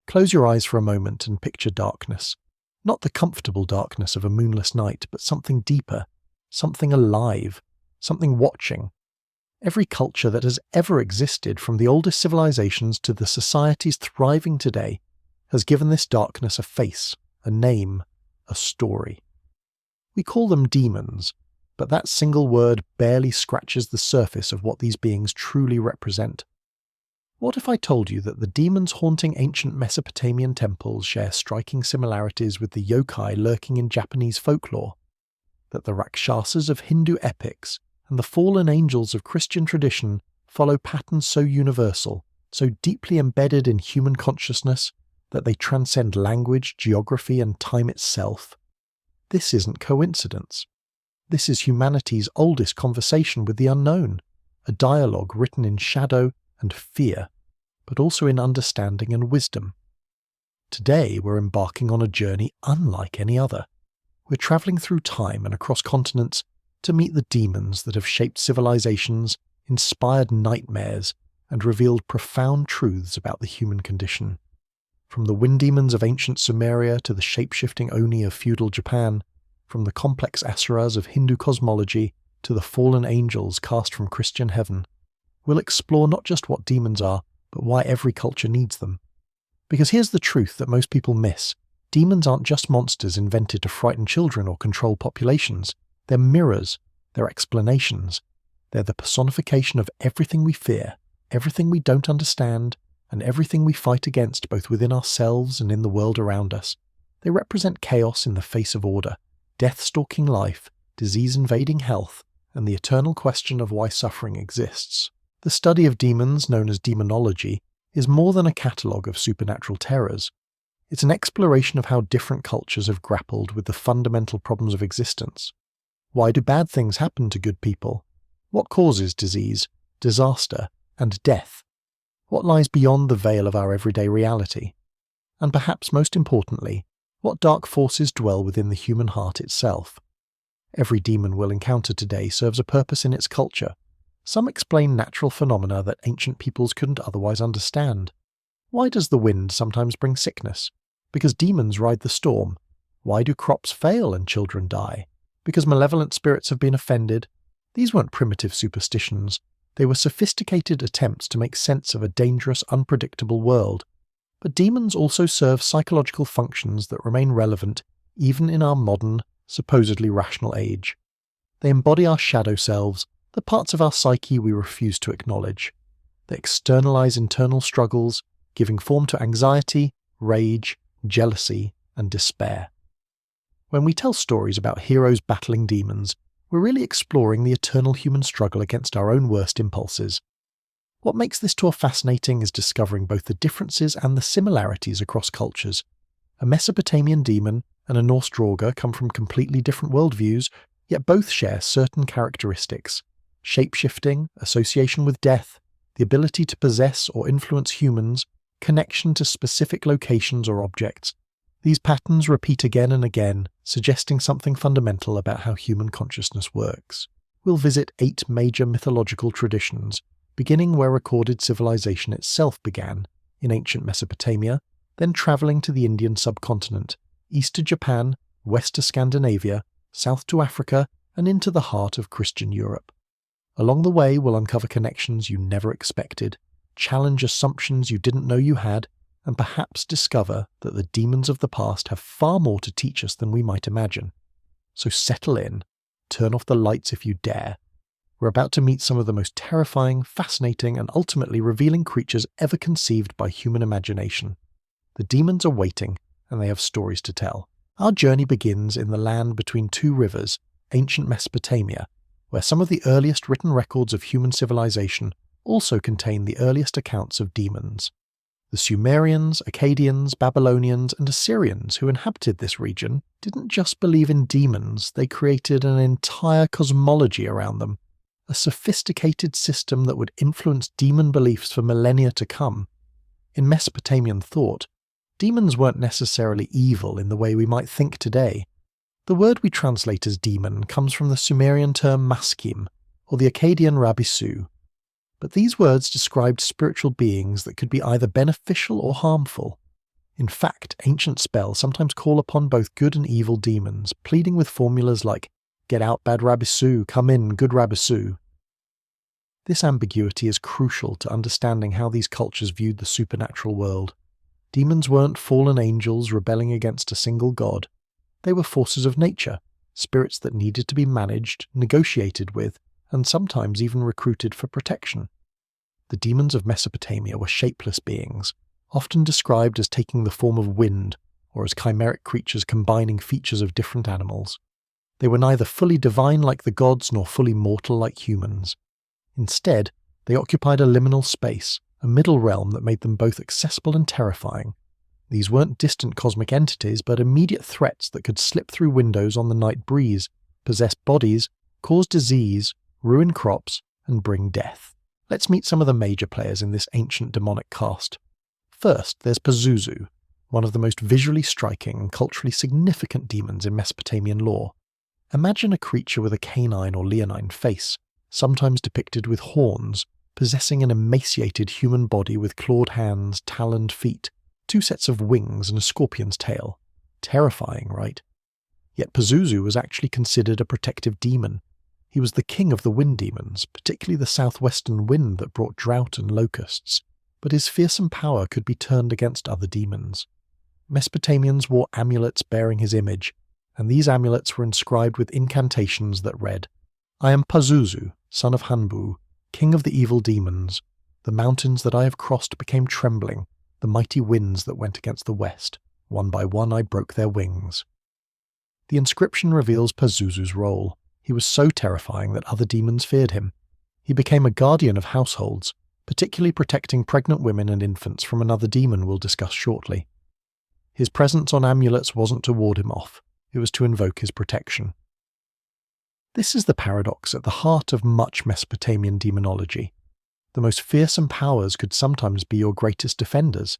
Close your eyes for a moment and picture darkness. Not the comfortable darkness of a moonless night, but something deeper, something alive, something watching. Every culture that has ever existed, from the oldest civilizations to the societies thriving today, has given this darkness a face, a name, a story. We call them demons, but that single word barely scratches the surface of what these beings truly represent. What if I told you that the demons haunting ancient Mesopotamian temples share striking similarities with the yokai lurking in Japanese folklore? That the Rakshasas of Hindu epics and the fallen angels of Christian tradition follow patterns so universal, so deeply embedded in human consciousness, that they transcend language, geography, and time itself? This isn't coincidence. This is humanity's oldest conversation with the unknown, a dialogue written in shadow and fear, but also in understanding and wisdom. Today we're embarking on a journey unlike any other. We're travelling through time and across continents to meet the demons that have shaped civilizations, inspired nightmares, and revealed profound truths about the human condition. From the wind demons of ancient Sumeria to the shape-shifting Oni of feudal Japan, from the complex asuras of Hindu cosmology to the fallen angels cast from Christian heaven, we'll explore not just what demons are, but why every culture needs them. Because here's the truth that most people miss. Demons aren't just monsters invented to frighten children or control populations. They're mirrors, they're explanations. They're the personification of everything we fear, everything we don't understand, and everything we fight against both within ourselves and in the world around us. They represent chaos in the face of order, death stalking life, disease invading health, and the eternal question of why suffering exists. The study of demons, known as demonology, is more than a catalogue of supernatural terrors. It's an exploration of how different cultures have grappled with the fundamental problems of existence. Why do bad things happen to good people? What causes disease, disaster, and death? What lies beyond the veil of our everyday reality? And perhaps most importantly, what dark forces dwell within the human heart itself? Every demon we'll encounter today serves a purpose in its culture. Some explain natural phenomena that ancient peoples couldn't otherwise understand. Why does the wind sometimes bring sickness? Because demons ride the storm. Why do crops fail and children die? Because malevolent spirits have been offended. These weren't primitive superstitions. They were sophisticated attempts to make sense of a dangerous, unpredictable world. But demons also serve psychological functions that remain relevant even in our modern, supposedly rational age. They embody our shadow selves, the parts of our psyche we refuse to acknowledge. They externalize internal struggles, giving form to anxiety, rage, jealousy, and despair. When we tell stories about heroes battling demons, we're really exploring the eternal human struggle against our own worst impulses. What makes this tour fascinating is discovering both the differences and the similarities across cultures. A Mesopotamian demon and a Norse Draugr come from completely different worldviews, yet both share certain characteristics: shape-shifting, association with death, the ability to possess or influence humans, connection to specific locations or objects. These patterns repeat again and again, suggesting something fundamental about how human consciousness works. We'll visit 8 major mythological traditions, beginning where recorded civilization itself began, in ancient Mesopotamia, then travelling to the Indian subcontinent, east to Japan, west to Scandinavia, south to Africa, and into the heart of Christian Europe. Along the way, we'll uncover connections you never expected, challenge assumptions you didn't know you had, and perhaps discover that the demons of the past have far more to teach us than we might imagine. So settle in, turn off the lights if you dare. We're about to meet some of the most terrifying, fascinating, and ultimately revealing creatures ever conceived by human imagination. The demons are waiting, and they have stories to tell. Our journey begins in the land between 2 rivers, ancient Mesopotamia, where some of the earliest written records of human civilization also contain the earliest accounts of demons. The Sumerians, Akkadians, Babylonians, and Assyrians who inhabited this region didn't just believe in demons, they created an entire cosmology around them, a sophisticated system that would influence demon beliefs for millennia to come. In Mesopotamian thought, demons weren't necessarily evil in the way we might think today. The word we translate as demon comes from the Sumerian term maskim, or the Akkadian rabisu. But these words described spiritual beings that could be either beneficial or harmful. In fact, ancient spells sometimes call upon both good and evil demons, pleading with formulas like, "Get out, bad Rabisu, come in, good Rabisu." This ambiguity is crucial to understanding how these cultures viewed the supernatural world. Demons weren't fallen angels rebelling against a single god. They were forces of nature, spirits that needed to be managed, negotiated with, and sometimes even recruited for protection. The demons of Mesopotamia were shapeless beings, often described as taking the form of wind, or as chimeric creatures combining features of different animals. They were neither fully divine like the gods nor fully mortal like humans. Instead, they occupied a liminal space, a middle realm that made them both accessible and terrifying. These weren't distant cosmic entities, but immediate threats that could slip through windows on the night breeze, possess bodies, cause disease, ruin crops, and bring death. Let's meet some of the major players in this ancient demonic cast. First, there's Pazuzu, one of the most visually striking and culturally significant demons in Mesopotamian lore. Imagine a creature with a canine or leonine face, sometimes depicted with horns, possessing an emaciated human body with clawed hands, taloned feet, 2 sets of wings and a scorpion's tail. Terrifying, right? Yet Pazuzu was actually considered a protective demon. He was the king of the wind demons, particularly the southwestern wind that brought drought and locusts, but his fearsome power could be turned against other demons. Mesopotamians wore amulets bearing his image, and these amulets were inscribed with incantations that read, "I am Pazuzu, son of Hanbu, king of the evil demons. The mountains that I have crossed became trembling, the mighty winds that went against the west. One by one I broke their wings." The inscription reveals Pazuzu's role. He was so terrifying that other demons feared him. He became a guardian of households, particularly protecting pregnant women and infants from another demon we'll discuss shortly. His presence on amulets wasn't to ward him off, it was to invoke his protection. This is the paradox at the heart of much Mesopotamian demonology. The most fearsome powers could sometimes be your greatest defenders.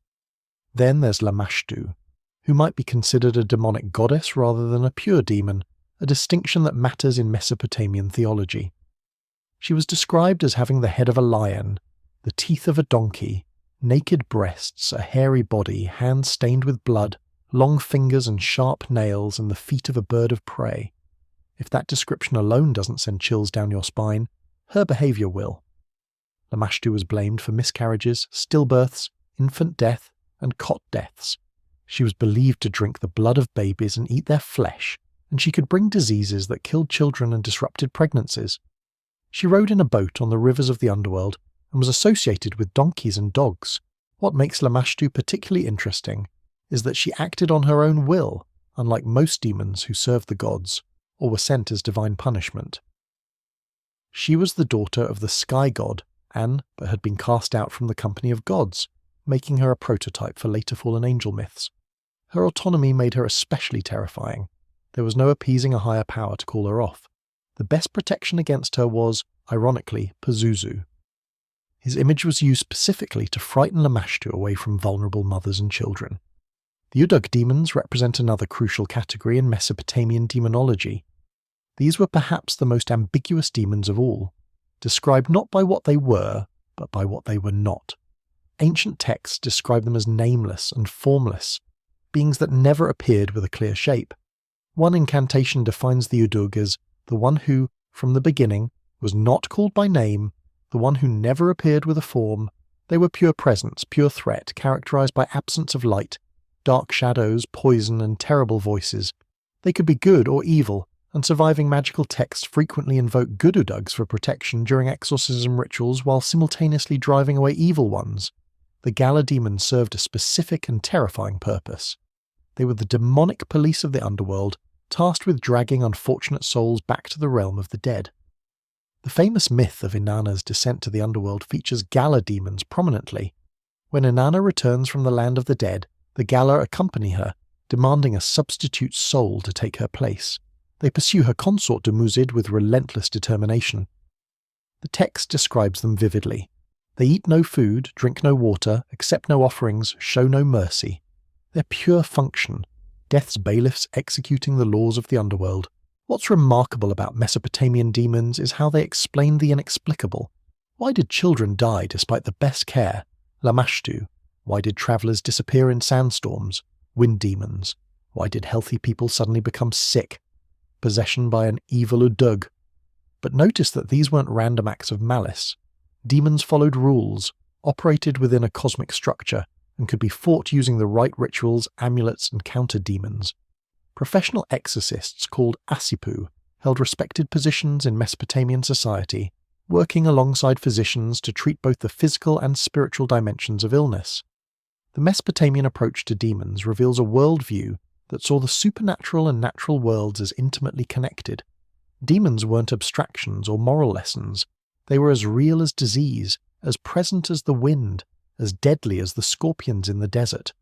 Then there's Lamashtu, who might be considered a demonic goddess rather than a pure demon, a distinction that matters in Mesopotamian theology. She was described as having the head of a lion, the teeth of a donkey, naked breasts, a hairy body, hands stained with blood, long fingers and sharp nails, and the feet of a bird of prey. If that description alone doesn't send chills down your spine, her behaviour will. Lamashtu was blamed for miscarriages, stillbirths, infant death, and cot deaths. She was believed to drink the blood of babies and eat their flesh, and she could bring diseases that killed children and disrupted pregnancies. She rode in a boat on the rivers of the underworld and was associated with donkeys and dogs. What makes Lamashtu particularly interesting is that she acted on her own will, unlike most demons who served the gods, or were sent as divine punishment. She was the daughter of the sky god, An, but had been cast out from the company of gods, making her a prototype for later fallen angel myths. Her autonomy made her especially terrifying. There was no appeasing a higher power to call her off. The best protection against her was, ironically, Pazuzu. His image was used specifically to frighten Lamashtu away from vulnerable mothers and children. The Udug demons represent another crucial category in Mesopotamian demonology. These were perhaps the most ambiguous demons of all, described not by what they were, but by what they were not. Ancient texts describe them as nameless and formless, beings that never appeared with a clear shape. One incantation defines the Udug as the one who, from the beginning, was not called by name, the one who never appeared with a form. They were pure presence, pure threat, characterized by absence of light, dark shadows, poison, and terrible voices. They could be good or evil, and surviving magical texts frequently invoke good Udugs for protection during exorcism rituals while simultaneously driving away evil ones. The Gala demons served a specific and terrifying purpose. They were the demonic police of the underworld, tasked with dragging unfortunate souls back to the realm of the dead. The famous myth of Inanna's descent to the underworld features Gala demons prominently. When Inanna returns from the land of the dead, the Gala accompany her, demanding a substitute soul to take her place. They pursue her consort Dumuzid with relentless determination. The text describes them vividly. They eat no food, drink no water, accept no offerings, show no mercy. Their pure function, death's bailiffs executing the laws of the underworld. What's remarkable about Mesopotamian demons is how they explain the inexplicable. Why did children die despite the best care? Lamashtu, Why did travelers disappear in sandstorms? Wind demons. Why did healthy people suddenly become sick? Possession by an evil Udug. But notice that these weren't random acts of malice. Demons followed rules, operated within a cosmic structure, and could be fought using the right rituals, amulets, and counter-demons. Professional exorcists called Asipu held respected positions in Mesopotamian society, working alongside physicians to treat both the physical and spiritual dimensions of illness. The Mesopotamian approach to demons reveals a worldview that saw the supernatural and natural worlds as intimately connected. Demons weren't abstractions or moral lessons. They were as real as disease, as present as the wind, as deadly as the scorpions in the desert.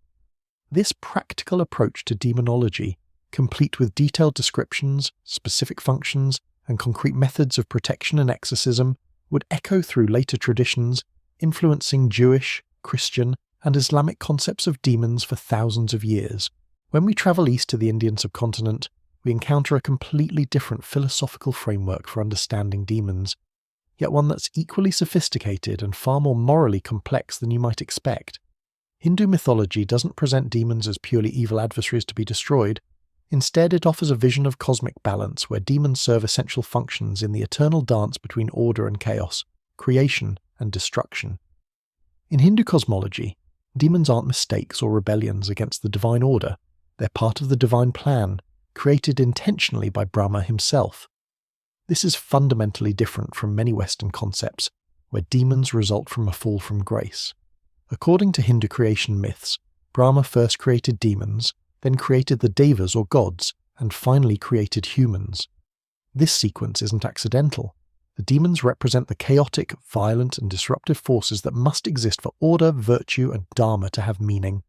This practical approach to demonology, complete with detailed descriptions, specific functions, and concrete methods of protection and exorcism, would echo through later traditions, influencing Jewish, Christian, and Islamic concepts of demons for thousands of years. When we travel east to the Indian subcontinent, we encounter a completely different philosophical framework for understanding demons, yet one that's equally sophisticated and far more morally complex than you might expect. Hindu mythology doesn't present demons as purely evil adversaries to be destroyed. Instead, it offers a vision of cosmic balance where demons serve essential functions in the eternal dance between order and chaos, creation and destruction. In Hindu cosmology, demons aren't mistakes or rebellions against the divine order. They're part of the divine plan, created intentionally by Brahma himself. This is fundamentally different from many Western concepts, where demons result from a fall from grace. According to Hindu creation myths, Brahma first created demons, then created the devas or gods, and finally created humans. This sequence isn't accidental. The demons represent the chaotic, violent, and disruptive forces that must exist for order, virtue, and dharma to have meaning.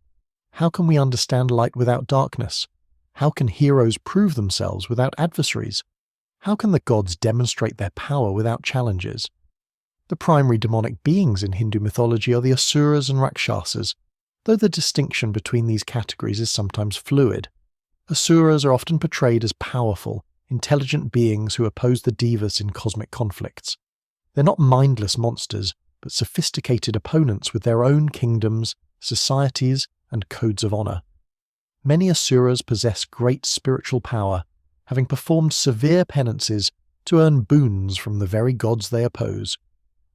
How can we understand light without darkness? How can heroes prove themselves without adversaries? How can the gods demonstrate their power without challenges? The primary demonic beings in Hindu mythology are the Asuras and Rakshasas, though the distinction between these categories is sometimes fluid. Asuras are often portrayed as powerful, intelligent beings who oppose the devas in cosmic conflicts. They're not mindless monsters, but sophisticated opponents with their own kingdoms, societies, and codes of honor. Many Asuras possess great spiritual power, having performed severe penances to earn boons from the very gods they oppose.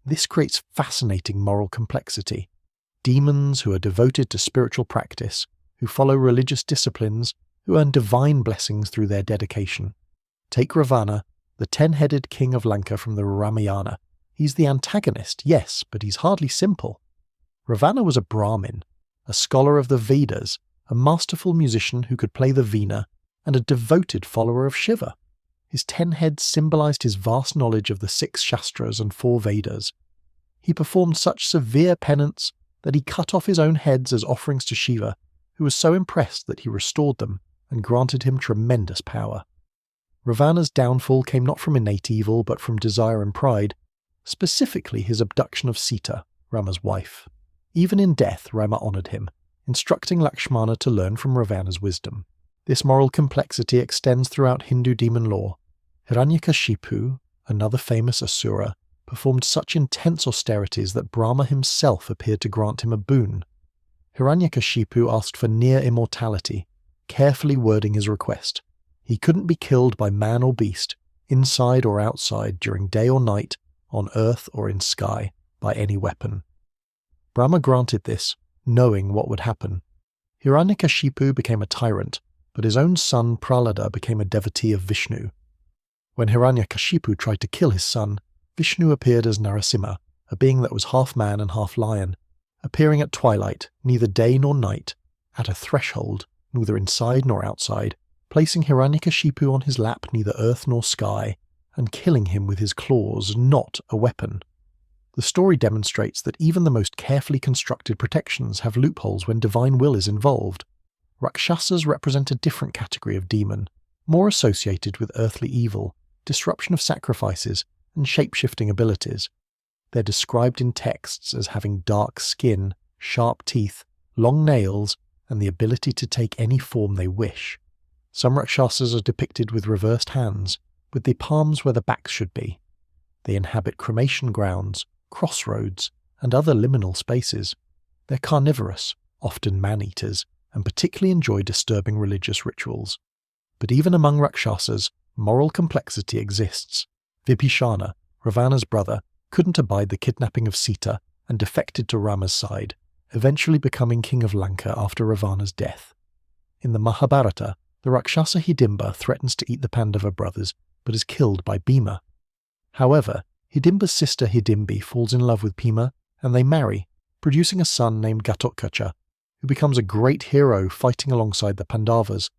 This creates fascinating moral complexity. Demons who are devoted to spiritual practice, who follow religious disciplines, who earn divine blessings through their dedication. Take Ravana, the 10-headed king of Lanka from the Ramayana. He's the antagonist, yes, but he's hardly simple. Ravana was a Brahmin, a scholar of the Vedas, a masterful musician who could play the veena, and a devoted follower of Shiva. His 10 heads symbolized his vast knowledge of the 6 Shastras and 4 Vedas. He performed such severe penance that he cut off his own heads as offerings to Shiva, who was so impressed that he restored them and granted him tremendous power. Ravana's downfall came not from innate evil but from desire and pride, specifically his abduction of Sita, Rama's wife. Even in death, Rama honored him, instructing Lakshmana to learn from Ravana's wisdom. This moral complexity extends throughout Hindu demon lore. Hiranyakashipu, another famous Asura, performed such intense austerities that Brahma himself appeared to grant him a boon. Hiranyakashipu asked for near immortality, carefully wording his request. He couldn't be killed by man or beast, inside or outside, during day or night, on earth or in sky, by any weapon. Brahma granted this, knowing what would happen. Hiranyakashipu became a tyrant, but his own son Prahlada became a devotee of Vishnu. When Hiranyakashipu tried to kill his son, Vishnu appeared as Narasimha, a being that was half man and half lion, appearing at twilight, neither day nor night, at a threshold, neither inside nor outside, placing Hiranyakashipu on his lap, neither earth nor sky, and killing him with his claws, not a weapon. The story demonstrates that even the most carefully constructed protections have loopholes when divine will is involved. Rakshasas represent a different category of demon, more associated with earthly evil, disruption of sacrifices, and shape-shifting abilities. They're described in texts as having dark skin, sharp teeth, long nails, and the ability to take any form they wish. Some Rakshasas are depicted with reversed hands, with the palms where the backs should be. They inhabit cremation grounds, crossroads, and other liminal spaces. They're carnivorous, often man-eaters, and particularly enjoy disturbing religious rituals. But even among Rakshasas, moral complexity exists. Vibhishana, Ravana's brother, couldn't abide the kidnapping of Sita and defected to Rama's side, eventually becoming king of Lanka after Ravana's death. In the Mahabharata, the Rakshasa Hidimba threatens to eat the Pandava brothers, but is killed by Bhima. However, Hidimba's sister Hidimbi falls in love with Bhima, and they marry, producing a son named Ghatotkacha, who becomes a great hero fighting alongside the Pandavas.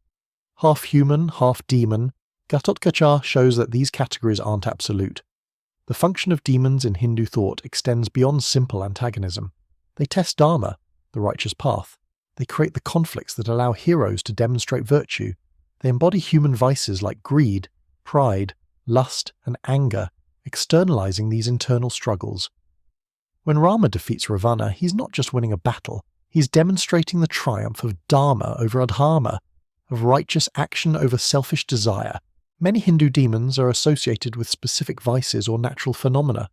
Half human, half demon, Ghatotkacha shows that these categories aren't absolute. The function of demons in Hindu thought extends beyond simple antagonism. They test dharma, the righteous path. They create the conflicts that allow heroes to demonstrate virtue. They embody human vices like greed, pride, lust, and anger, externalizing these internal struggles. When Rama defeats Ravana, he's not just winning a battle, he's demonstrating the triumph of dharma over adharma, of righteous action over selfish desire. Many Hindu demons are associated with specific vices or natural phenomena.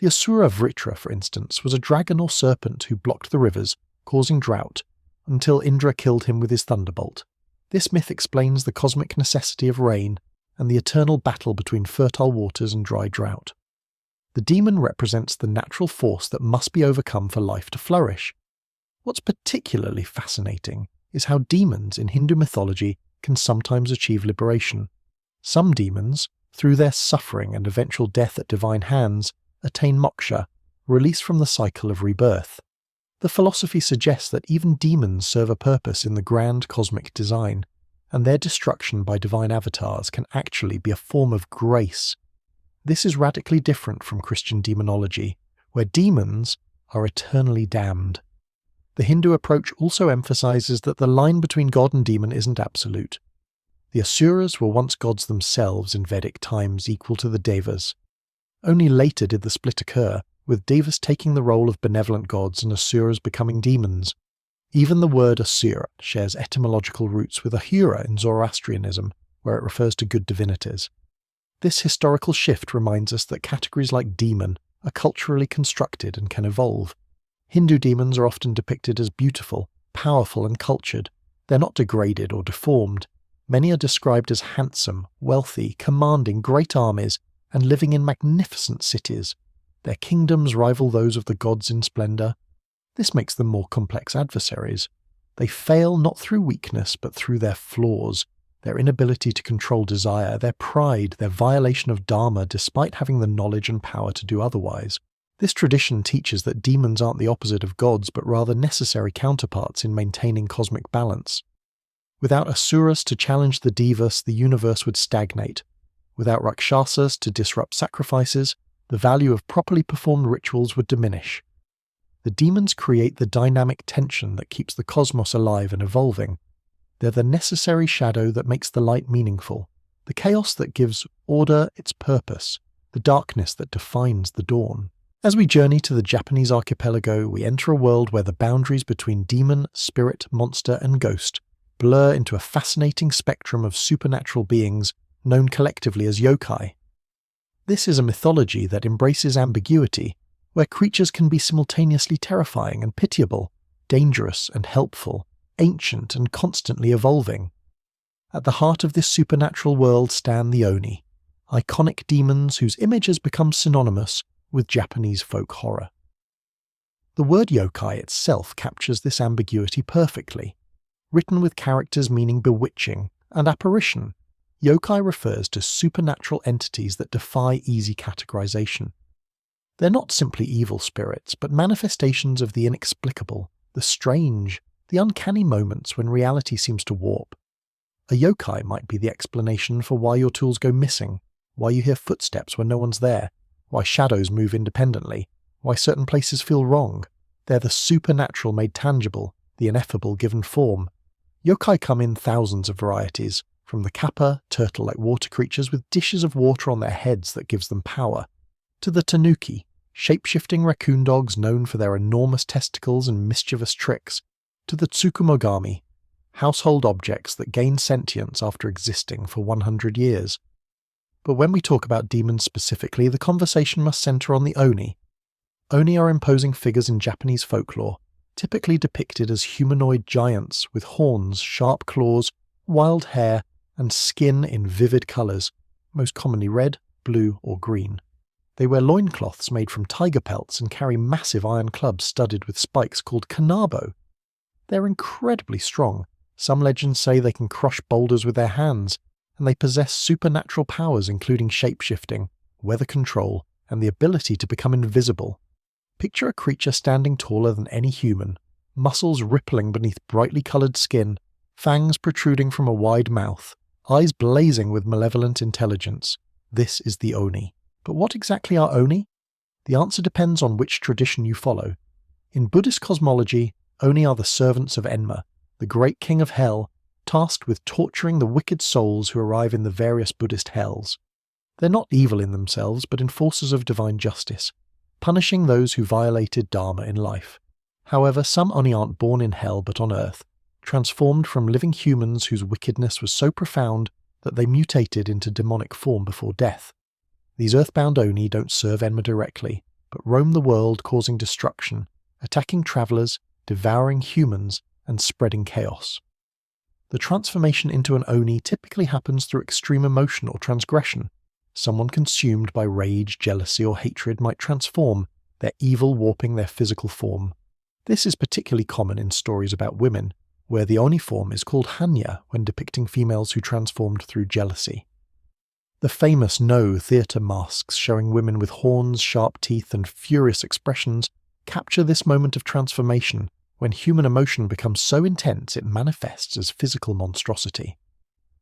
The Asura Vritra, for instance, was a dragon or serpent who blocked the rivers, causing drought, until Indra killed him with his thunderbolt. This myth explains the cosmic necessity of rain and the eternal battle between fertile waters and dry drought. The demon represents the natural force that must be overcome for life to flourish. What's particularly fascinating is how demons in Hindu mythology can sometimes achieve liberation. Some demons, through their suffering and eventual death at divine hands, attain moksha, release from the cycle of rebirth. The philosophy suggests that even demons serve a purpose in the grand cosmic design, and their destruction by divine avatars can actually be a form of grace. This is radically different from Christian demonology, where demons are eternally damned. The Hindu approach also emphasizes that the line between god and demon isn't absolute. The Asuras were once gods themselves in Vedic times equal to the Devas. Only later did the split occur, with Devas taking the role of benevolent gods and Asuras becoming demons. Even the word Asura shares etymological roots with Ahura in Zoroastrianism, where it refers to good divinities. This historical shift reminds us that categories like demon are culturally constructed and can evolve. Hindu demons are often depicted as beautiful, powerful, and cultured. They're not degraded or deformed. Many are described as handsome, wealthy, commanding great armies, and living in magnificent cities. Their kingdoms rival those of the gods in splendor. This makes them more complex adversaries. They fail not through weakness, but through their flaws, their inability to control desire, their pride, their violation of dharma despite having the knowledge and power to do otherwise. This tradition teaches that demons aren't the opposite of gods, but rather necessary counterparts in maintaining cosmic balance. Without Asuras to challenge the Devas, the universe would stagnate. Without Rakshasas to disrupt sacrifices, the value of properly performed rituals would diminish. The demons create the dynamic tension that keeps the cosmos alive and evolving. They're the necessary shadow that makes the light meaningful, the chaos that gives order its purpose, the darkness that defines the dawn. As we journey to the Japanese archipelago, we enter a world where the boundaries between demon, spirit, monster, and ghost blur into a fascinating spectrum of supernatural beings known collectively as yokai. This is a mythology that embraces ambiguity, where creatures can be simultaneously terrifying and pitiable, dangerous and helpful, ancient and constantly evolving. At the heart of this supernatural world stand the Oni, iconic demons whose image has become synonymous with Japanese folk horror. The word yokai itself captures this ambiguity perfectly. Written with characters meaning bewitching and apparition, yokai refers to supernatural entities that defy easy categorization. They're not simply evil spirits, but manifestations of the inexplicable, the strange, the uncanny moments when reality seems to warp. A yokai might be the explanation for why your tools go missing, why you hear footsteps when no one's there, why shadows move independently, why certain places feel wrong. They're the supernatural made tangible, the ineffable given form. Yokai come in thousands of varieties, from the kappa, turtle-like water creatures with dishes of water on their heads that gives them power, to the tanuki, shape-shifting raccoon dogs known for their enormous testicles and mischievous tricks, to the tsukumogami, household objects that gain sentience after existing for 100 years. But when we talk about demons specifically, the conversation must center on the Oni. Oni are imposing figures in Japanese folklore, typically depicted as humanoid giants with horns, sharp claws, wild hair, and skin in vivid colours, most commonly red, blue, or green. They wear loincloths made from tiger pelts and carry massive iron clubs studded with spikes called kanabo. They're incredibly strong. Some legends say they can crush boulders with their hands, and they possess supernatural powers including shape-shifting, weather control, and the ability to become invisible. Picture a creature standing taller than any human, muscles rippling beneath brightly coloured skin, fangs protruding from a wide mouth, eyes blazing with malevolent intelligence. This is the Oni. But what exactly are Oni? The answer depends on which tradition you follow. In Buddhist cosmology, Oni are the servants of Enma, the great king of hell, tasked with torturing the wicked souls who arrive in the various Buddhist hells. They're not evil in themselves, but enforcers of divine justice, punishing those who violated Dharma in life. However, some Oni aren't born in hell but on earth, transformed from living humans whose wickedness was so profound that they mutated into demonic form before death. These earthbound Oni don't serve Enma directly, but roam the world causing destruction, attacking travellers, devouring humans, and spreading chaos. The transformation into an Oni typically happens through extreme emotion or transgression. Someone consumed by rage, jealousy, or hatred might transform, their evil warping their physical form. This is particularly common in stories about women, where the Oni form is called Hanya when depicting females who transformed through jealousy. The famous No theatre masks showing women with horns, sharp teeth, and furious expressions capture this moment of transformation when human emotion becomes so intense it manifests as physical monstrosity.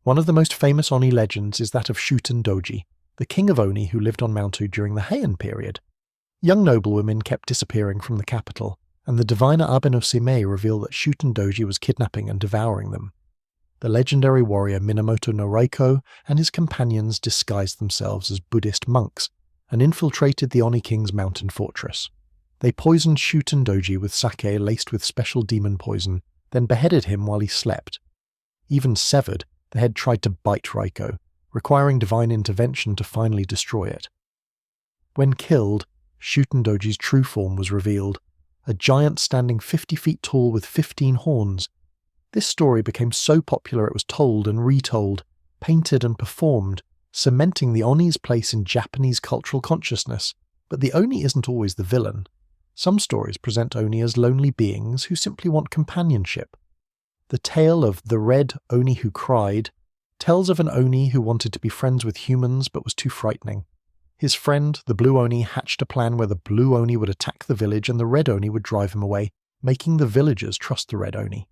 One of the most famous Oni legends is that of Shuten Doji, the king of Oni who lived on Mount U during the Heian period. Young noblewomen kept disappearing from the capital, and the diviner Abe no Seimei revealed that Shuten Doji was kidnapping and devouring them. The legendary warrior Minamoto no Raiko and his companions disguised themselves as Buddhist monks and infiltrated the Oni king's mountain fortress. They poisoned Shuten Doji with sake laced with special demon poison, then beheaded him while he slept. Even severed, the head tried to bite Raiko, requiring divine intervention to finally destroy it. When killed, Shuten Doji's true form was revealed, a giant standing 50 feet tall with 15 horns. This story became so popular it was told and retold, painted and performed, cementing the Oni's place in Japanese cultural consciousness. But the Oni isn't always the villain. Some stories present Oni as lonely beings who simply want companionship. The tale of The Red Oni Who Cried tells of an Oni who wanted to be friends with humans but was too frightening. His friend, the Blue Oni, hatched a plan where the Blue Oni would attack the village and the Red Oni would drive him away, making the villagers trust the Red Oni.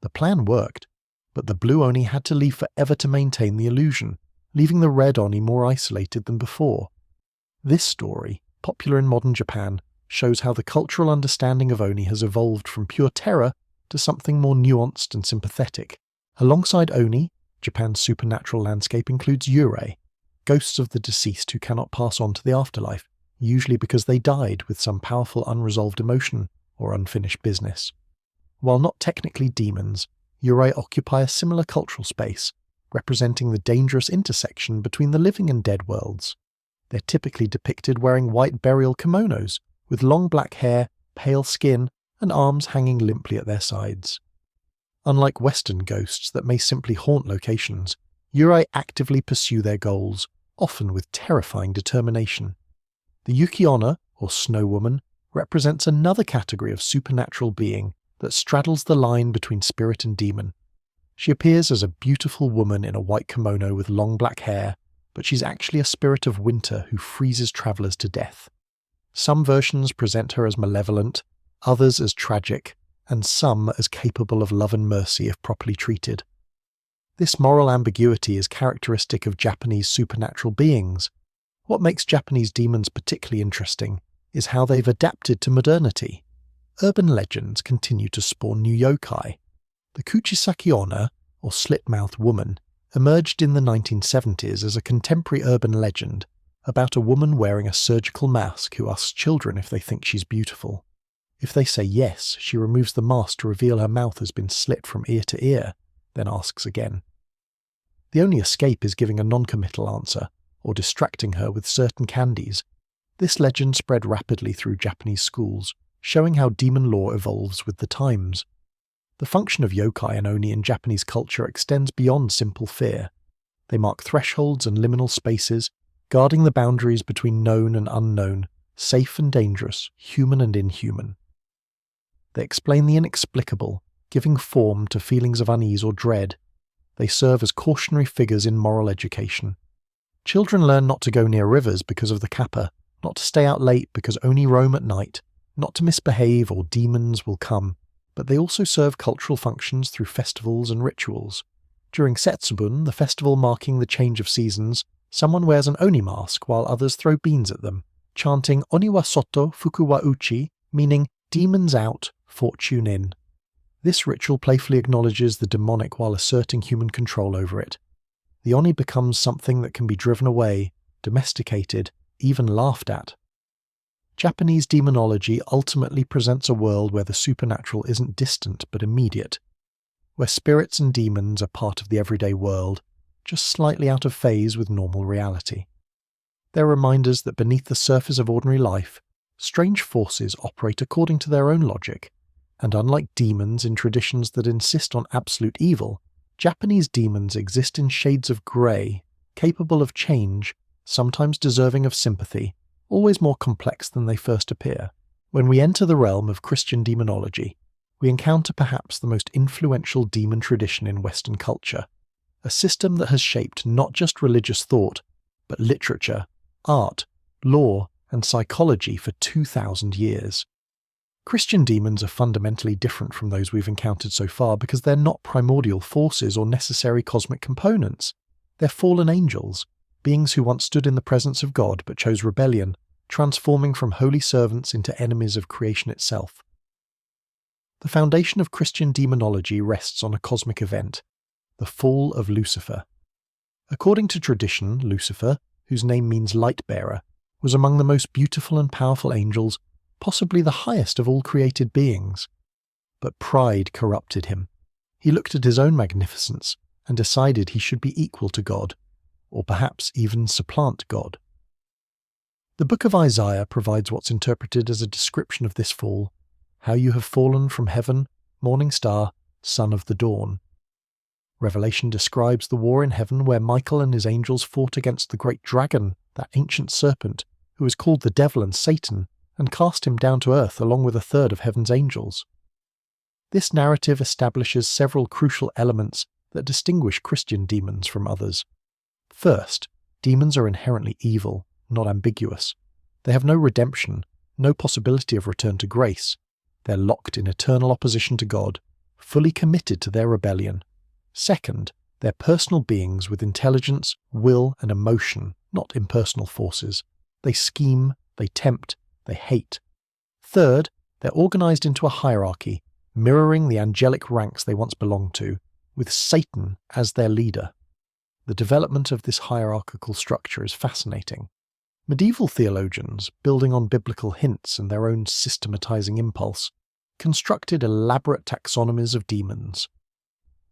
The plan worked, but the Blue Oni had to leave forever to maintain the illusion, leaving the Red Oni more isolated than before. This story, popular in modern Japan, shows how the cultural understanding of Oni has evolved from pure terror to something more nuanced and sympathetic. Alongside Oni, Japan's supernatural landscape includes Yurei, ghosts of the deceased who cannot pass on to the afterlife, usually because they died with some powerful unresolved emotion or unfinished business. While not technically demons, Yurei occupy a similar cultural space, representing the dangerous intersection between the living and dead worlds. They're typically depicted wearing white burial kimonos, with long black hair, pale skin, and arms hanging limply at their sides. Unlike Western ghosts that may simply haunt locations, Yurei actively pursue their goals, often with terrifying determination. The Yuki-onna, or Snow Woman, represents another category of supernatural being that straddles the line between spirit and demon. She appears as a beautiful woman in a white kimono with long black hair, but she's actually a spirit of winter who freezes travellers to death. Some versions present her as malevolent, others as tragic, and some as capable of love and mercy if properly treated. This moral ambiguity is characteristic of Japanese supernatural beings. What makes Japanese demons particularly interesting is how they've adapted to modernity. Urban legends continue to spawn new yokai. The Kuchisaki Onna, or slit-mouthed woman, emerged in the 1970s as a contemporary urban legend about a woman wearing a surgical mask who asks children if they think she's beautiful. If they say yes, she removes the mask to reveal her mouth has been slit from ear to ear, then asks again. The only escape is giving a non-committal answer, or distracting her with certain candies. This legend spread rapidly through Japanese schools, showing how demon lore evolves with the times. The function of yokai and oni in Japanese culture extends beyond simple fear. They mark thresholds and liminal spaces, guarding the boundaries between known and unknown, safe and dangerous, human and inhuman. They explain the inexplicable, giving form to feelings of unease or dread. They serve as cautionary figures in moral education. Children learn not to go near rivers because of the kappa, not to stay out late because oni roam at night, not to misbehave or demons will come, but they also serve cultural functions through festivals and rituals. During Setsubun, the festival marking the change of seasons, someone wears an oni mask while others throw beans at them, chanting Oni wa soto, fuku wa uchi, meaning demons out, fortune in. This ritual playfully acknowledges the demonic while asserting human control over it. The oni becomes something that can be driven away, domesticated, even laughed at. Japanese demonology ultimately presents a world where the supernatural isn't distant but immediate, where spirits and demons are part of the everyday world, just slightly out of phase with normal reality. They're reminders that beneath the surface of ordinary life, strange forces operate according to their own logic, and unlike demons in traditions that insist on absolute evil, Japanese demons exist in shades of grey, capable of change, sometimes deserving of sympathy, always more complex than they first appear. When we enter the realm of Christian demonology, we encounter perhaps the most influential demon tradition in Western culture, a system that has shaped not just religious thought, but literature, art, law, and psychology for 2,000 years. Christian demons are fundamentally different from those we've encountered so far because they're not primordial forces or necessary cosmic components. They're fallen angels, beings who once stood in the presence of God but chose rebellion, transforming from holy servants into enemies of creation itself. The foundation of Christian demonology rests on a cosmic event, the fall of Lucifer. According to tradition, Lucifer, whose name means light-bearer, was among the most beautiful and powerful angels, possibly the highest of all created beings. But pride corrupted him. He looked at his own magnificence and decided he should be equal to God, or perhaps even supplant God. The book of Isaiah provides what's interpreted as a description of this fall, how you have fallen from heaven, morning star, son of the dawn. Revelation describes the war in heaven where Michael and his angels fought against the great dragon, that ancient serpent, who is called the devil and Satan, and cast him down to earth along with a third of heaven's angels. This narrative establishes several crucial elements that distinguish Christian demons from others. First, demons are inherently evil, not ambiguous. They have no redemption, no possibility of return to grace. They're locked in eternal opposition to God, fully committed to their rebellion. Second, they're personal beings with intelligence, will, and emotion, not impersonal forces. They scheme, they tempt, they hate. Third, they're organized into a hierarchy, mirroring the angelic ranks they once belonged to, with Satan as their leader. The development of this hierarchical structure is fascinating. Medieval theologians, building on biblical hints and their own systematizing impulse, constructed elaborate taxonomies of demons.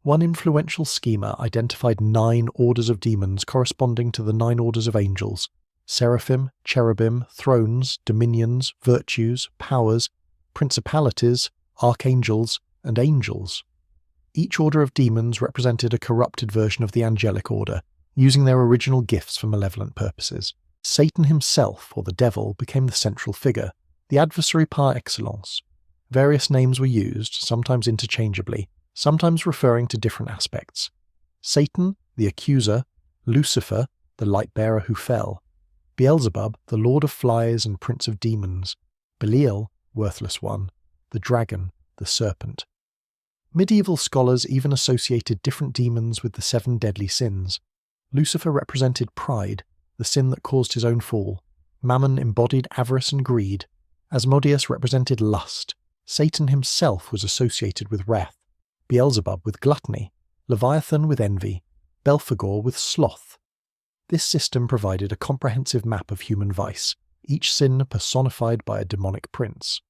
One influential schemer identified 9 orders of demons corresponding to the 9 orders of angels: seraphim, cherubim, thrones, dominions, virtues, powers, principalities, archangels, and angels. Each order of demons represented a corrupted version of the angelic order, using their original gifts for malevolent purposes. Satan himself, or the devil, became the central figure, the adversary par excellence. Various names were used, sometimes interchangeably, sometimes referring to different aspects. Satan, the accuser; Lucifer, the light-bearer who fell; Beelzebub, the lord of flies and prince of demons; Belial, worthless one; the dragon, the serpent. Medieval scholars even associated different demons with the 7 deadly sins. Lucifer represented pride, the sin that caused his own fall. Mammon embodied avarice and greed. Asmodeus represented lust. Satan himself was associated with wrath. Beelzebub with gluttony. Leviathan with envy. Belphegor with sloth. This system provided a comprehensive map of human vice, each sin personified by a demonic prince.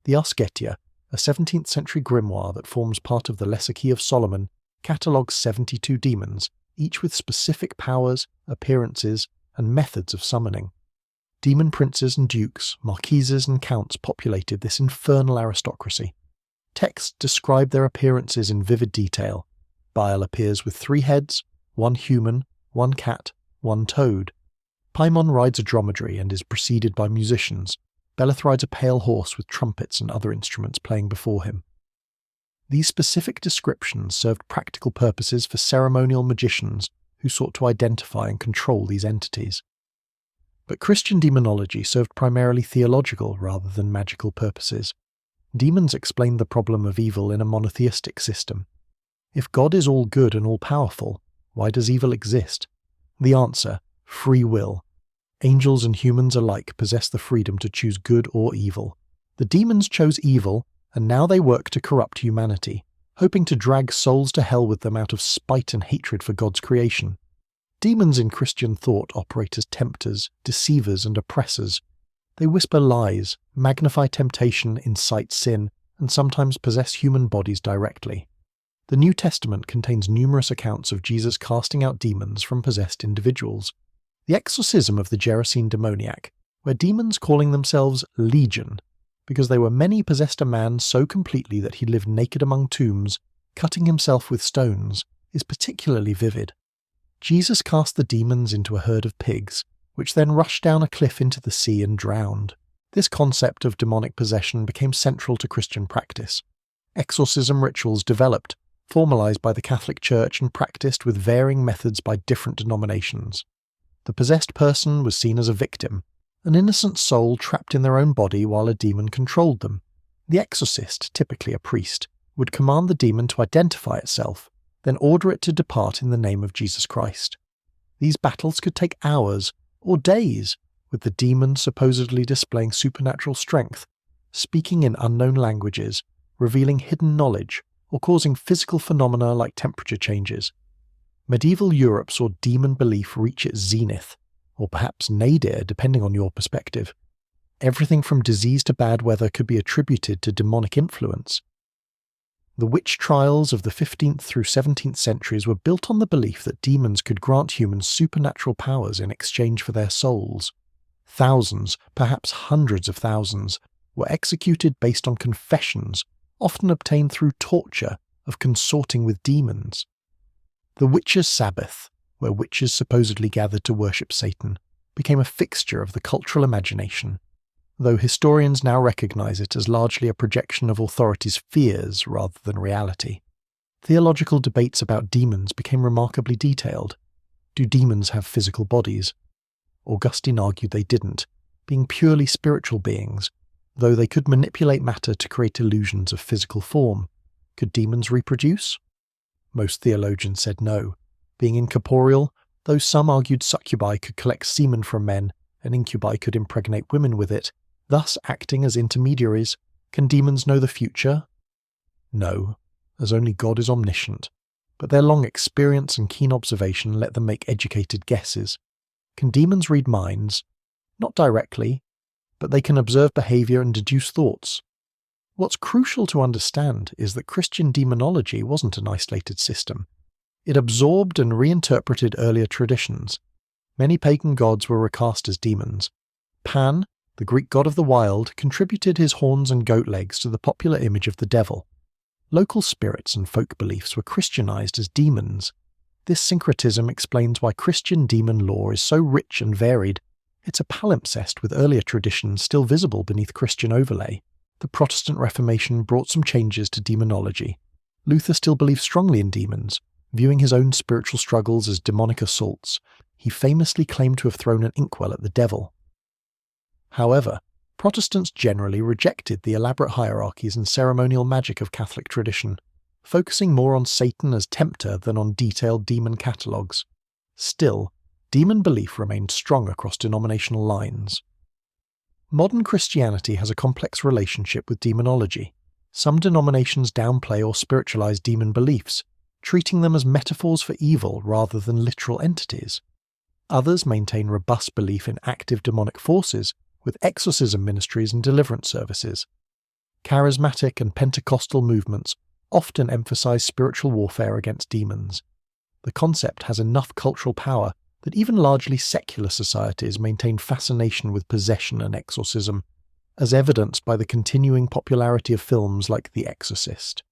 The Asketia, a 17th century grimoire that forms part of the Lesser Key of Solomon, catalogues 72 demons, each with specific powers, appearances, and methods of summoning. Demon princes and dukes, marquises and counts populated this infernal aristocracy. Texts describe their appearances in vivid detail. Baal appears with 3 heads, 1 human, 1 cat, 1 toad. Paimon rides a dromedary and is preceded by musicians. Beleth rides a pale horse with trumpets and other instruments playing before him. These specific descriptions served practical purposes for ceremonial magicians who sought to identify and control these entities. But Christian demonology served primarily theological rather than magical purposes. Demons explained the problem of evil in a monotheistic system. If God is all good and all-powerful, why does evil exist? The answer: free will. Angels and humans alike possess the freedom to choose good or evil. The demons chose evil, and now they work to corrupt humanity, hoping to drag souls to hell with them out of spite and hatred for God's creation. Demons in Christian thought operate as tempters, deceivers, and oppressors. They whisper lies, magnify temptation, incite sin, and sometimes possess human bodies directly. The New Testament contains numerous accounts of Jesus casting out demons from possessed individuals. The exorcism of the Gerasene demoniac, where demons calling themselves Legion, because they were many, possessed a man so completely that he lived naked among tombs, cutting himself with stones, is particularly vivid. Jesus cast the demons into a herd of pigs, which then rushed down a cliff into the sea and drowned. This concept of demonic possession became central to Christian practice. Exorcism rituals developed, formalized by the Catholic Church and practiced with varying methods by different denominations. The possessed person was seen as a victim, an innocent soul trapped in their own body while a demon controlled them. The exorcist, typically a priest, would command the demon to identify itself, then order it to depart in the name of Jesus Christ. These battles could take hours or days, with the demon supposedly displaying supernatural strength, speaking in unknown languages, revealing hidden knowledge, or causing physical phenomena like temperature changes. Medieval Europe saw demon belief reach its zenith, or perhaps nadir depending on your perspective. Everything from disease to bad weather could be attributed to demonic influence. The witch trials of the 15th through 17th centuries were built on the belief that demons could grant humans supernatural powers in exchange for their souls. Thousands, perhaps hundreds of thousands, were executed based on confessions, often obtained through torture, of consorting with demons. The Witches' Sabbath, where witches supposedly gathered to worship Satan, became a fixture of the cultural imagination, though historians now recognize it as largely a projection of authorities' fears rather than reality. Theological debates about demons became remarkably detailed. Do demons have physical bodies? Augustine argued they didn't, being purely spiritual beings, though they could manipulate matter to create illusions of physical form. Could demons reproduce? Most theologians said no. Being incorporeal, though some argued succubi could collect semen from men and incubi could impregnate women with it, thus acting as intermediaries, can demons know the future? No, as only God is omniscient, but their long experience and keen observation let them make educated guesses. Can demons read minds? Not directly, but they can observe behavior and deduce thoughts. What's crucial to understand is that Christian demonology wasn't an isolated system. It absorbed and reinterpreted earlier traditions. Many pagan gods were recast as demons. Pan, the Greek god of the wild, contributed his horns and goat legs to the popular image of the devil. Local spirits and folk beliefs were Christianized as demons. This syncretism explains why Christian demon lore is so rich and varied. It's a palimpsest with earlier traditions still visible beneath Christian overlay. The Protestant Reformation brought some changes to demonology. Luther still believed strongly in demons, viewing his own spiritual struggles as demonic assaults. He famously claimed to have thrown an inkwell at the devil. However, Protestants generally rejected the elaborate hierarchies and ceremonial magic of Catholic tradition, focusing more on Satan as tempter than on detailed demon catalogues. Still, demon belief remained strong across denominational lines. Modern Christianity has a complex relationship with demonology. Some denominations downplay or spiritualize demon beliefs, treating them as metaphors for evil rather than literal entities. Others maintain robust belief in active demonic forces, with exorcism ministries and deliverance services. Charismatic and Pentecostal movements often emphasize spiritual warfare against demons. The concept has enough cultural power that even largely secular societies maintain fascination with possession and exorcism, as evidenced by the continuing popularity of films like The Exorcist.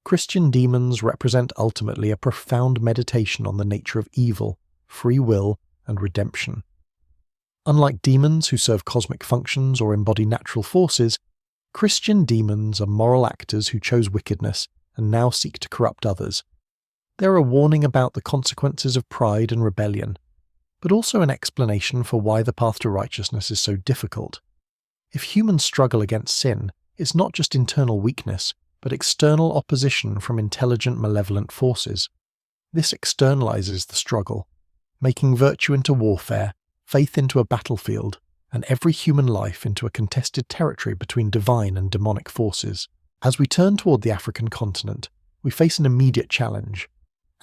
Christian demons represent ultimately a profound meditation on the nature of evil, free will, and redemption. Unlike demons who serve cosmic functions or embody natural forces, Christian demons are moral actors who chose wickedness and now seek to corrupt others. They're a warning about the consequences of pride and rebellion, but also an explanation for why the path to righteousness is so difficult. If humans struggle against sin, it's not just internal weakness, but external opposition from intelligent, malevolent forces. This externalizes the struggle, making virtue into warfare, faith into a battlefield, and every human life into a contested territory between divine and demonic forces. As we turn toward the African continent, we face an immediate challenge.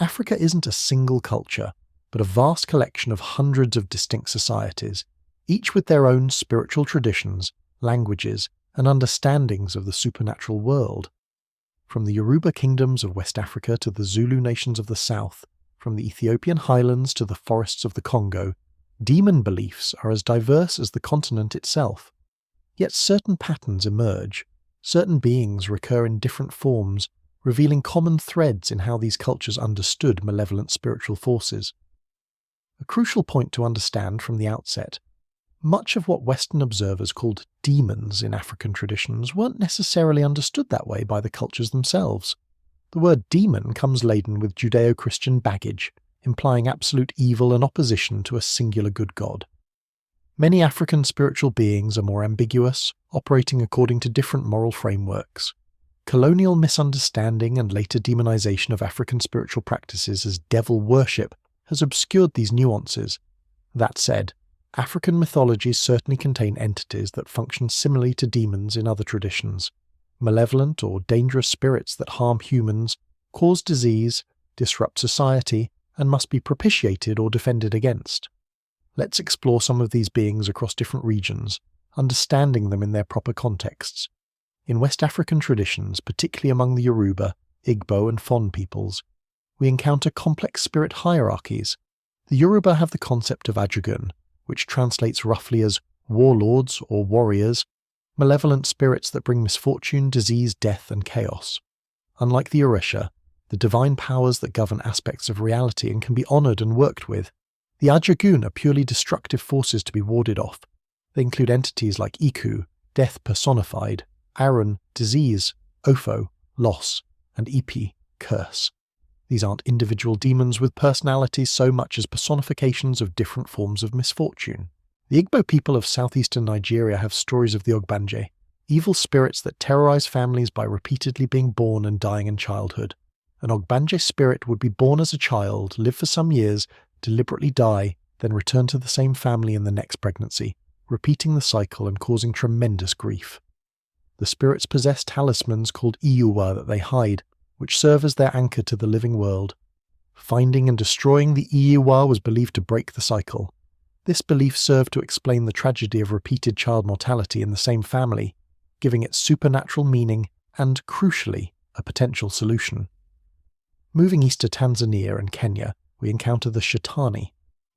Africa isn't a single culture, but a vast collection of hundreds of distinct societies, each with their own spiritual traditions, languages, and understandings of the supernatural world. From the Yoruba kingdoms of West Africa to the Zulu nations of the south, from the Ethiopian highlands to the forests of the Congo, demon beliefs are as diverse as the continent itself. Yet certain patterns emerge, certain beings recur in different forms, revealing common threads in how these cultures understood malevolent spiritual forces. A crucial point to understand from the outset: much of what Western observers called demons in African traditions weren't necessarily understood that way by the cultures themselves. The word demon comes laden with Judeo-Christian baggage, implying absolute evil and opposition to a singular good God. Many African spiritual beings are more ambiguous, operating according to different moral frameworks. Colonial misunderstanding and later demonization of African spiritual practices as devil worship has obscured these nuances. That said, African mythologies certainly contain entities that function similarly to demons in other traditions. Malevolent or dangerous spirits that harm humans, cause disease, disrupt society, and must be propitiated or defended against. Let's explore some of these beings across different regions, understanding them in their proper contexts. In West African traditions, particularly among the Yoruba, Igbo, and Fon peoples, we encounter complex spirit hierarchies. The Yoruba have the concept of Ajagun, which translates roughly as warlords or warriors, malevolent spirits that bring misfortune, disease, death, and chaos. Unlike the Orisha, the divine powers that govern aspects of reality and can be honoured and worked with, the Ajagun are purely destructive forces to be warded off. They include entities like Iku, death personified, Arun, disease, Ofo, loss, and Ipi, curse. These aren't individual demons with personalities so much as personifications of different forms of misfortune. The Igbo people of southeastern Nigeria have stories of the Ogbanje, evil spirits that terrorize families by repeatedly being born and dying in childhood. An Ogbanje spirit would be born as a child, live for some years, deliberately die, then return to the same family in the next pregnancy, repeating the cycle and causing tremendous grief. The spirits possess talismans called Iyuwa that they hide, which serve as their anchor to the living world. Finding and destroying the Iyuwa was believed to break the cycle. This belief served to explain the tragedy of repeated child mortality in the same family, giving it supernatural meaning and, crucially, a potential solution. Moving east to Tanzania and Kenya, we encounter the Shetani,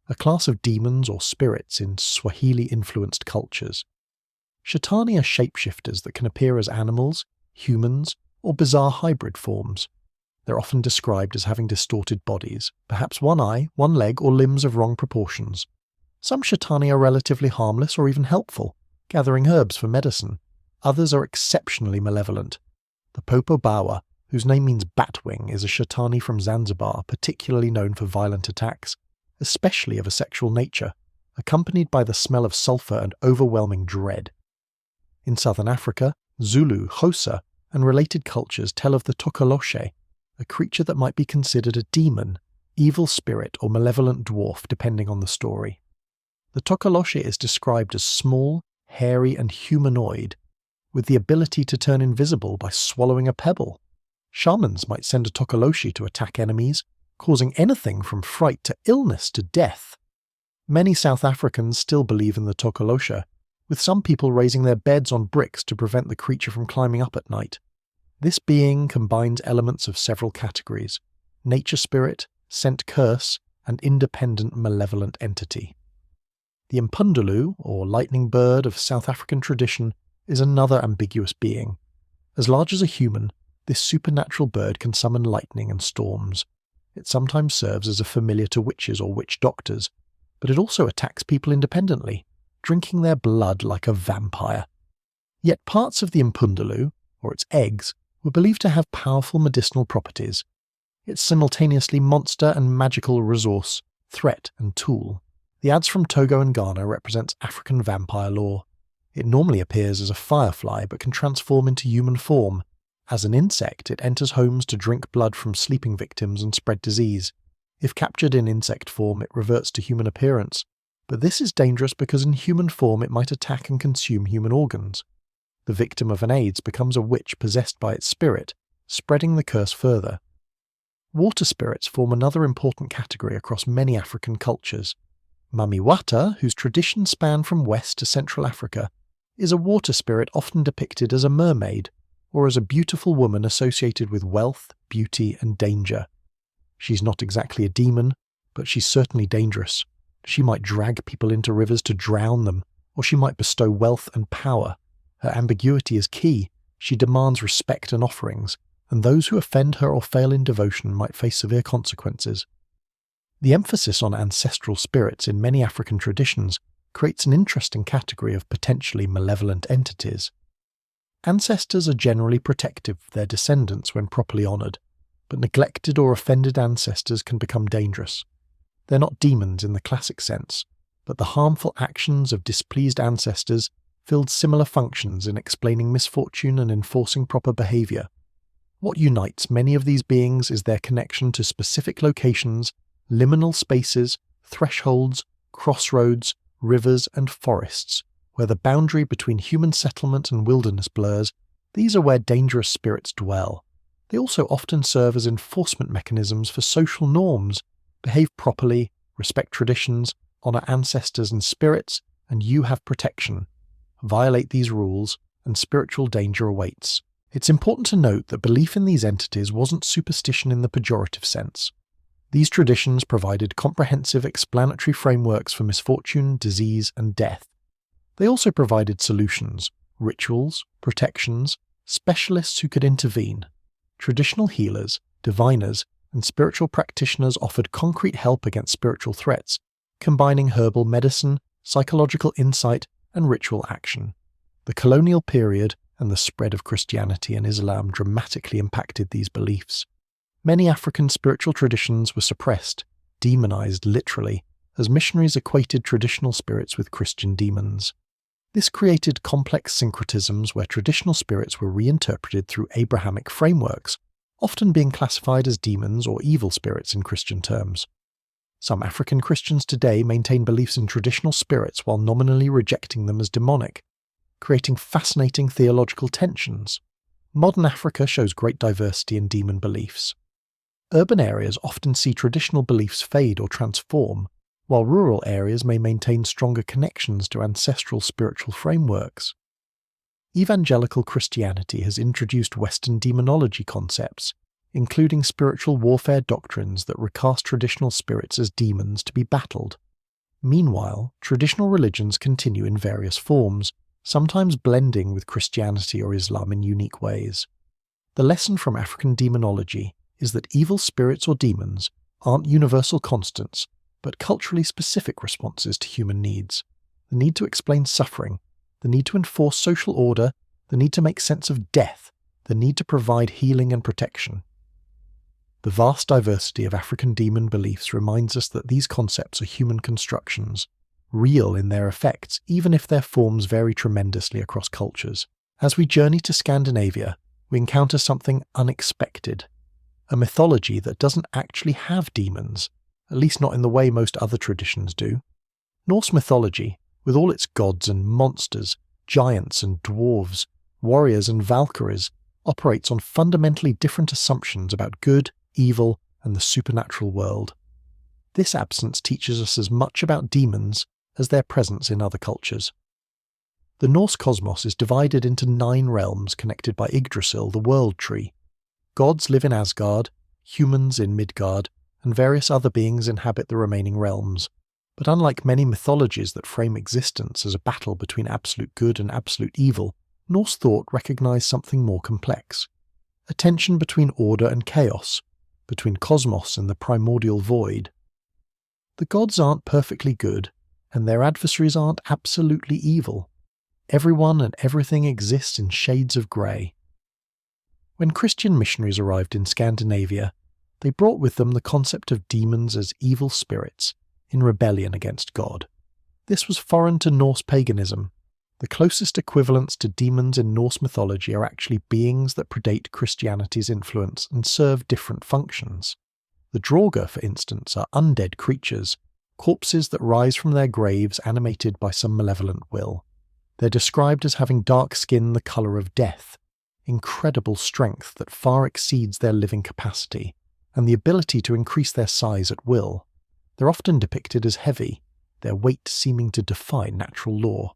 a class of demons or spirits in Swahili-influenced cultures. Shetani are shapeshifters that can appear as animals, humans, or bizarre hybrid forms. They're often described as having distorted bodies, perhaps one eye, one leg, or limbs of wrong proportions. Some Shetani are relatively harmless or even helpful, gathering herbs for medicine. Others are exceptionally malevolent. The Popo Bawa, whose name means batwing, is a Shetani from Zanzibar particularly known for violent attacks, especially of a sexual nature, accompanied by the smell of sulphur and overwhelming dread. In southern Africa, Zulu, Xhosa, and related cultures tell of the Tokoloshe, a creature that might be considered a demon, evil spirit, or malevolent dwarf depending on the story. The Tokoloshe is described as small, hairy, and humanoid, with the ability to turn invisible by swallowing a pebble. Shamans might send a Tokoloshe to attack enemies, causing anything from fright to illness to death. Many South Africans still believe in the Tokoloshe, with some people raising their beds on bricks to prevent the creature from climbing up at night. This being combines elements of several categories: nature spirit, scent curse, and independent malevolent entity. The Impundulu, or lightning bird of South African tradition, is another ambiguous being. As large as a human, this supernatural bird can summon lightning and storms. It sometimes serves as a familiar to witches or witch doctors, but it also attacks people independently, drinking their blood like a vampire. Yet parts of the Impundulu, or its eggs, were believed to have powerful medicinal properties. It's simultaneously monster and magical resource, threat and tool. The ads from Togo and Ghana represents African vampire lore. It normally appears as a firefly but can transform into human form. As an insect, it enters homes to drink blood from sleeping victims and spread disease. If captured in insect form, it reverts to human appearance. But this is dangerous because in human form it might attack and consume human organs. The victim of an AIDS becomes a witch possessed by its spirit, spreading the curse further. Water spirits form another important category across many African cultures. Mamiwata, whose traditions span from West to Central Africa, is a water spirit often depicted as a mermaid, or as a beautiful woman associated with wealth, beauty, and danger. She's not exactly a demon, but she's certainly dangerous. She might drag people into rivers to drown them, or she might bestow wealth and power. Her ambiguity is key. She demands respect and offerings, and those who offend her or fail in devotion might face severe consequences. The emphasis on ancestral spirits in many African traditions creates an interesting category of potentially malevolent entities. Ancestors are generally protective of their descendants when properly honoured, but neglected or offended ancestors can become dangerous. They're not demons in the classic sense, but the harmful actions of displeased ancestors filled similar functions in explaining misfortune and enforcing proper behaviour. What unites many of these beings is their connection to specific locations, liminal spaces, thresholds, crossroads, rivers and forests, where the boundary between human settlement and wilderness blurs. These are where dangerous spirits dwell. They also often serve as enforcement mechanisms for social norms. Behave properly, respect traditions, honour ancestors and spirits, and you have protection. Violate these rules, and spiritual danger awaits. It's important to note that belief in these entities wasn't superstition in the pejorative sense. These traditions provided comprehensive explanatory frameworks for misfortune, disease, and death. They also provided solutions, rituals, protections, specialists who could intervene. Traditional healers, diviners, and spiritual practitioners offered concrete help against spiritual threats, combining herbal medicine, psychological insight, and ritual action. The colonial period and the spread of Christianity and Islam dramatically impacted these beliefs. Many African spiritual traditions were suppressed, demonized literally, as missionaries equated traditional spirits with Christian demons. This created complex syncretisms where traditional spirits were reinterpreted through Abrahamic frameworks, often being classified as demons or evil spirits in Christian terms. Some African Christians today maintain beliefs in traditional spirits while nominally rejecting them as demonic, creating fascinating theological tensions. Modern Africa shows great diversity in demon beliefs. Urban areas often see traditional beliefs fade or transform, while rural areas may maintain stronger connections to ancestral spiritual frameworks. Evangelical Christianity has introduced Western demonology concepts, including spiritual warfare doctrines that recast traditional spirits as demons to be battled. Meanwhile, traditional religions continue in various forms, sometimes blending with Christianity or Islam in unique ways. The lesson from African demonology is that evil spirits or demons aren't universal constants, but culturally specific responses to human needs. The need to explain suffering, the need to enforce social order, the need to make sense of death, the need to provide healing and protection. The vast diversity of African demon beliefs reminds us that these concepts are human constructions, real in their effects even if their forms vary tremendously across cultures. As we journey to Scandinavia, we encounter something unexpected, a mythology that doesn't actually have demons, at least not in the way most other traditions do. Norse mythology, with all its gods and monsters, giants and dwarves, warriors and valkyries, operates on fundamentally different assumptions about good, evil, and the supernatural world. This absence teaches us as much about demons as their presence in other cultures. The Norse cosmos is divided into 9 realms connected by Yggdrasil, the World Tree. Gods live in Asgard, humans in Midgard, and various other beings inhabit the remaining realms. But unlike many mythologies that frame existence as a battle between absolute good and absolute evil, Norse thought recognized something more complex. A tension between order and chaos, between cosmos and the primordial void. The gods aren't perfectly good, and their adversaries aren't absolutely evil. Everyone and everything exists in shades of grey. When Christian missionaries arrived in Scandinavia, they brought with them the concept of demons as evil spirits, in rebellion against God. This was foreign to Norse paganism. The closest equivalents to demons in Norse mythology are actually beings that predate Christianity's influence and serve different functions. The Draugr, for instance, are undead creatures, corpses that rise from their graves animated by some malevolent will. They're described as having dark skin the colour of death, incredible strength that far exceeds their living capacity, and the ability to increase their size at will. They're often depicted as heavy, their weight seeming to defy natural law.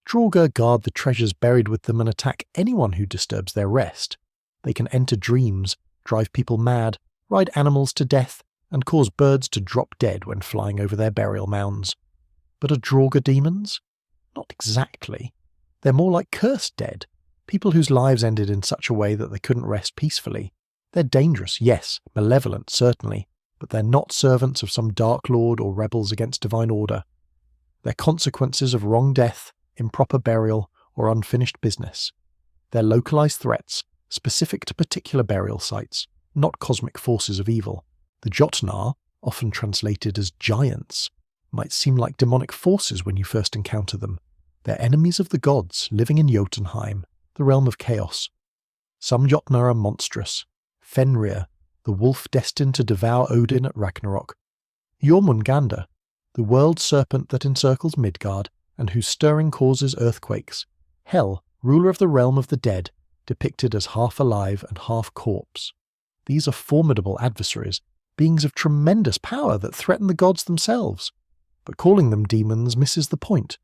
Draugr guard the treasures buried with them and attack anyone who disturbs their rest. They can enter dreams, drive people mad, ride animals to death, and cause birds to drop dead when flying over their burial mounds. But are Draugr demons? Not exactly. They're more like cursed dead, people whose lives ended in such a way that they couldn't rest peacefully. They're dangerous, yes, malevolent, certainly, but they're not servants of some dark lord or rebels against divine order. They're consequences of wrong death, improper burial, or unfinished business. They're localized threats, specific to particular burial sites, not cosmic forces of evil. The Jotnar, often translated as giants, might seem like demonic forces when you first encounter them. They're enemies of the gods living in Jotunheim, the realm of chaos. Some Jotnar are monstrous. Fenrir, the wolf destined to devour Odin at Ragnarok. Jormungandr, the world serpent that encircles Midgard, and whose stirring causes earthquakes. Hel, ruler of the realm of the dead, depicted as half alive and half corpse. These are formidable adversaries, beings of tremendous power that threaten the gods themselves. But calling them demons misses the point.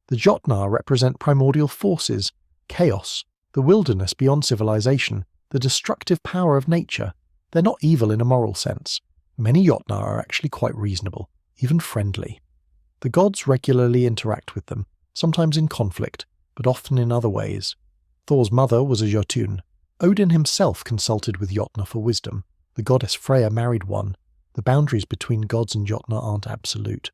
The Jotnar represent primordial forces, chaos, the wilderness beyond civilization, the destructive power of nature. They're not evil in a moral sense. Many Jotnar are actually quite reasonable, even friendly. The gods regularly interact with them, sometimes in conflict, but often in other ways. Thor's mother was a Jotun. Odin himself consulted with Jotnar for wisdom. The goddess Freya married one. The boundaries between gods and Jotnar aren't absolute.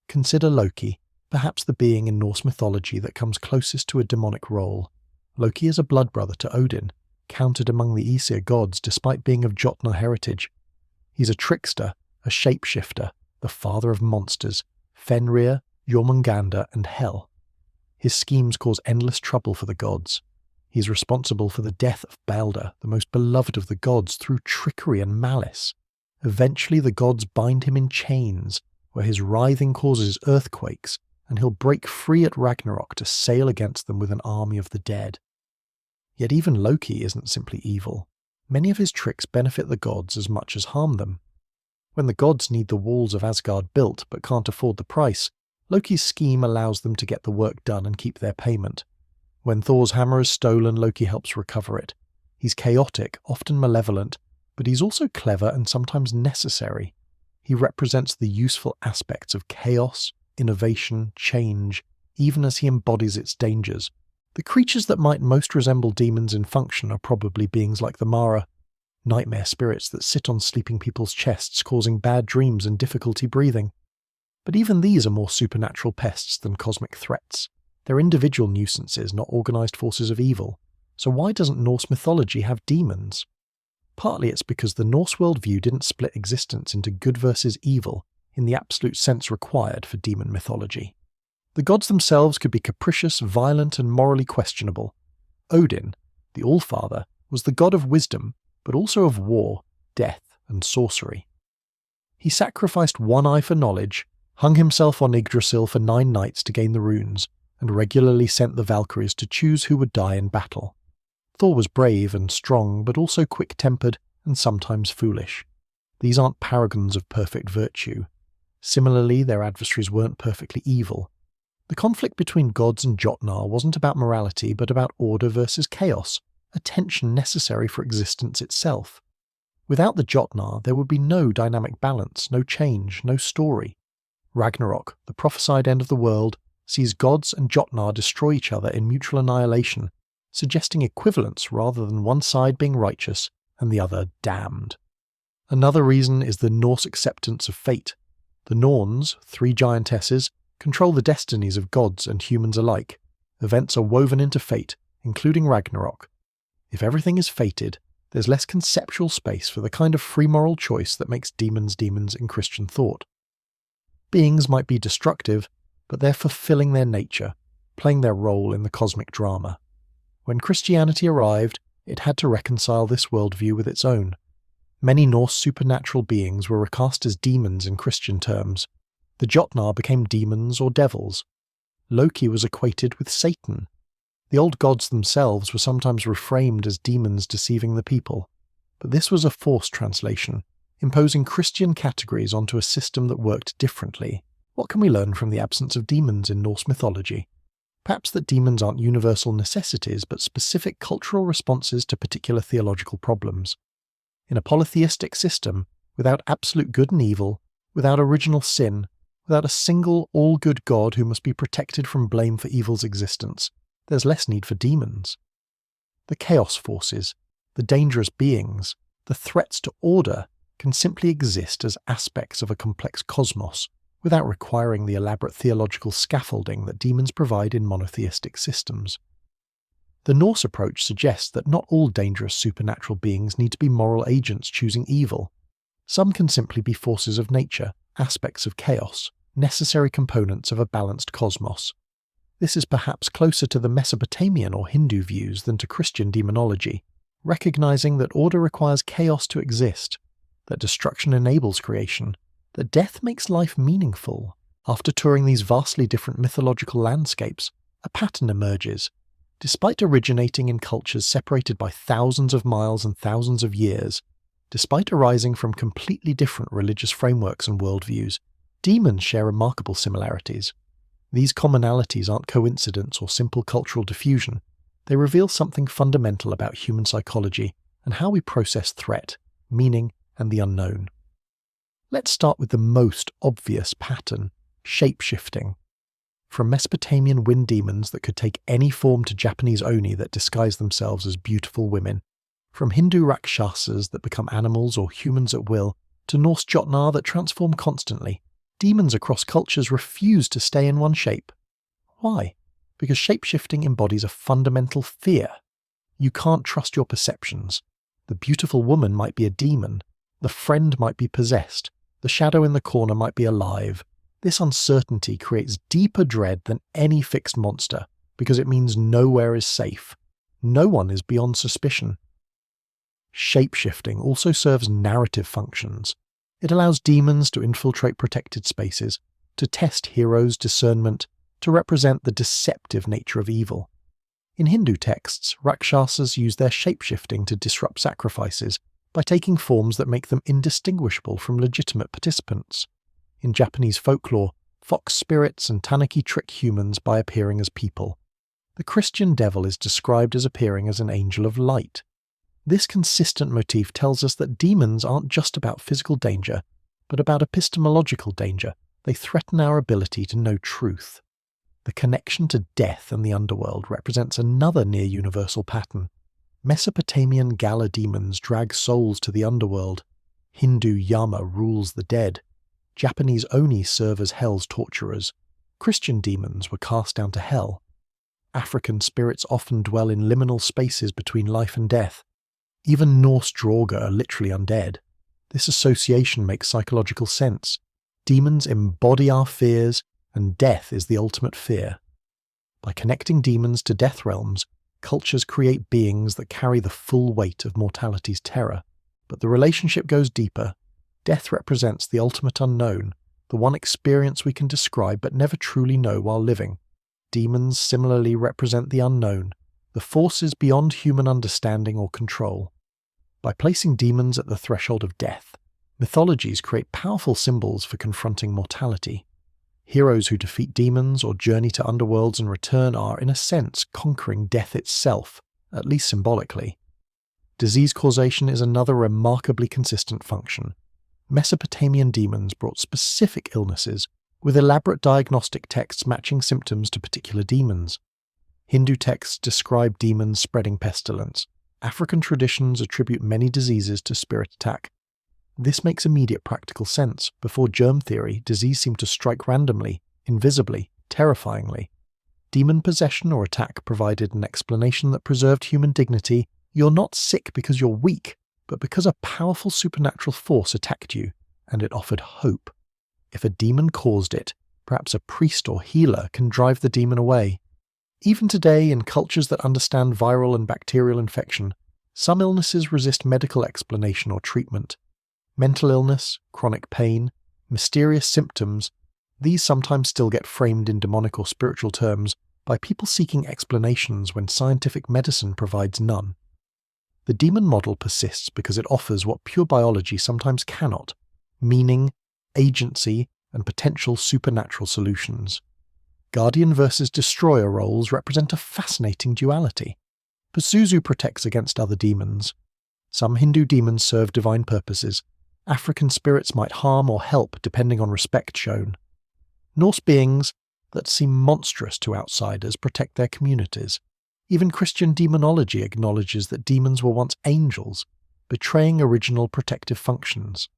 Consider Loki, perhaps the being in Norse mythology that comes closest to a demonic role. Loki is a blood brother to Odin, counted among the Aesir gods despite being of Jotnar heritage. He's a trickster, a shapeshifter, the father of monsters, Fenrir, Jormungandr, and Hel. His schemes cause endless trouble for the gods. He's responsible for the death of Balder, the most beloved of the gods, through trickery and malice. Eventually the gods bind him in chains, where his writhing causes earthquakes, and he'll break free at Ragnarok to sail against them with an army of the dead. Yet even Loki isn't simply evil. Many of his tricks benefit the gods as much as harm them. When the gods need the walls of Asgard built but can't afford the price, Loki's scheme allows them to get the work done and keep their payment. When Thor's hammer is stolen, Loki helps recover it. He's chaotic, often malevolent, but he's also clever and sometimes necessary. He represents the useful aspects of chaos, innovation, change, even as he embodies its dangers. The creatures that might most resemble demons in function are probably beings like the Mara, nightmare spirits that sit on sleeping people's chests, causing bad dreams and difficulty breathing. But even these are more supernatural pests than cosmic threats. They're individual nuisances, not organized forces of evil. So why doesn't Norse mythology have demons? Partly it's because the Norse worldview didn't split existence into good versus evil in the absolute sense required for demon mythology. The gods themselves could be capricious, violent, and morally questionable. Odin, the Allfather, was the god of wisdom, but also of war, death, and sorcery. He sacrificed one eye for knowledge, hung himself on Yggdrasil for 9 nights to gain the runes, and regularly sent the Valkyries to choose who would die in battle. Thor was brave and strong, but also quick-tempered and sometimes foolish. These aren't paragons of perfect virtue. Similarly, their adversaries weren't perfectly evil. The conflict between gods and Jotnar wasn't about morality, but about order versus chaos, a tension necessary for existence itself. Without the Jotnar, there would be no dynamic balance, no change, no story. Ragnarok, the prophesied end of the world, sees gods and Jotnar destroy each other in mutual annihilation, suggesting equivalence rather than one side being righteous and the other damned. Another reason is the Norse acceptance of fate. The Norns, 3 giantesses, control the destinies of gods and humans alike. Events are woven into fate, including Ragnarok. If everything is fated, there's less conceptual space for the kind of free moral choice that makes demons demons in Christian thought. Beings might be destructive, but they're fulfilling their nature, playing their role in the cosmic drama. When Christianity arrived, it had to reconcile this worldview with its own. Many Norse supernatural beings were recast as demons in Christian terms. The Jotnar became demons or devils. Loki was equated with Satan. The old gods themselves were sometimes reframed as demons deceiving the people. But this was a forced translation, imposing Christian categories onto a system that worked differently. What can we learn from the absence of demons in Norse mythology? Perhaps that demons aren't universal necessities, but specific cultural responses to particular theological problems. In a polytheistic system, without absolute good and evil, without original sin, without a single all-good God who must be protected from blame for evil's existence, there's less need for demons. The chaos forces, the dangerous beings, the threats to order can simply exist as aspects of a complex cosmos, without requiring the elaborate theological scaffolding that demons provide in monotheistic systems. The Norse approach suggests that not all dangerous supernatural beings need to be moral agents choosing evil. Some can simply be forces of nature, aspects of chaos, necessary components of a balanced cosmos. This is perhaps closer to the Mesopotamian or Hindu views than to Christian demonology, recognizing that order requires chaos to exist, that destruction enables creation, that death makes life meaningful. After touring these vastly different mythological landscapes, a pattern emerges. Despite originating in cultures separated by thousands of miles and thousands of years, despite arising from completely different religious frameworks and worldviews, demons share remarkable similarities. These commonalities aren't coincidence or simple cultural diffusion. They reveal something fundamental about human psychology and how we process threat, meaning, and the unknown. Let's start with the most obvious pattern, shape-shifting. From Mesopotamian wind demons that could take any form to Japanese oni that disguise themselves as beautiful women, from Hindu rakshasas that become animals or humans at will, to Norse Jotnar that transform constantly, demons across cultures refuse to stay in one shape. Why? Because shape-shifting embodies a fundamental fear. You can't trust your perceptions. The beautiful woman might be a demon. The friend might be possessed. The shadow in the corner might be alive. This uncertainty creates deeper dread than any fixed monster, because it means nowhere is safe. No one is beyond suspicion. Shape-shifting also serves narrative functions. It allows demons to infiltrate protected spaces, to test heroes' discernment, to represent the deceptive nature of evil. In Hindu texts, rakshasas use their shape-shifting to disrupt sacrifices by taking forms that make them indistinguishable from legitimate participants. In Japanese folklore, fox spirits and tanuki trick humans by appearing as people. The Christian devil is described as appearing as an angel of light. This consistent motif tells us that demons aren't just about physical danger, but about epistemological danger. They threaten our ability to know truth. The connection to death and the underworld represents another near-universal pattern. Mesopotamian Gala demons drag souls to the underworld. Hindu Yama rules the dead. Japanese Oni serve as hell's torturers. Christian demons were cast down to hell. African spirits often dwell in liminal spaces between life and death. Even Norse Draugr are literally undead. This association makes psychological sense. Demons embody our fears, and death is the ultimate fear. By connecting demons to death realms, cultures create beings that carry the full weight of mortality's terror. But the relationship goes deeper. Death represents the ultimate unknown, the one experience we can describe but never truly know while living. Demons similarly represent the unknown, the forces beyond human understanding or control. By placing demons at the threshold of death, mythologies create powerful symbols for confronting mortality. Heroes who defeat demons or journey to underworlds and return are, in a sense, conquering death itself, at least symbolically. Disease causation is another remarkably consistent function. Mesopotamian demons brought specific illnesses, with elaborate diagnostic texts matching symptoms to particular demons. Hindu texts describe demons spreading pestilence. African traditions attribute many diseases to spirit attack. This makes immediate practical sense. Before germ theory, disease seemed to strike randomly, invisibly, terrifyingly. Demon possession or attack provided an explanation that preserved human dignity. You're not sick because you're weak, but because a powerful supernatural force attacked you, and it offered hope. If a demon caused it, perhaps a priest or healer can drive the demon away. Even today, in cultures that understand viral and bacterial infection, some illnesses resist medical explanation or treatment. Mental illness, chronic pain, mysterious symptoms, these sometimes still get framed in demonic or spiritual terms by people seeking explanations when scientific medicine provides none. The demon model persists because it offers what pure biology sometimes cannot: meaning, agency, and potential supernatural solutions. Guardian versus destroyer roles represent a fascinating duality. Pazuzu protects against other demons. Some Hindu demons serve divine purposes. African spirits might harm or help depending on respect shown. Norse beings that seem monstrous to outsiders protect their communities. Even Christian demonology acknowledges that demons were once angels, betraying original protective functions.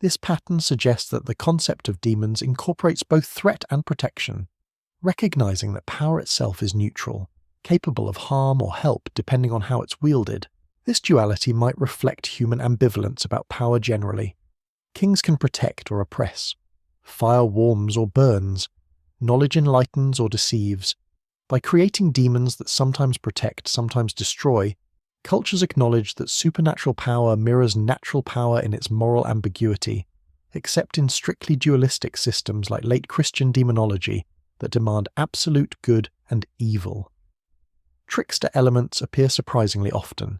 This pattern suggests that the concept of demons incorporates both threat and protection, recognizing that power itself is neutral, capable of harm or help depending on how it's wielded. This duality might reflect human ambivalence about power generally. Kings can protect or oppress. Fire warms or burns. Knowledge enlightens or deceives. By creating demons that sometimes protect, sometimes destroy, cultures acknowledge that supernatural power mirrors natural power in its moral ambiguity, except in strictly dualistic systems like late Christian demonology that demand absolute good and evil. Trickster elements appear surprisingly often.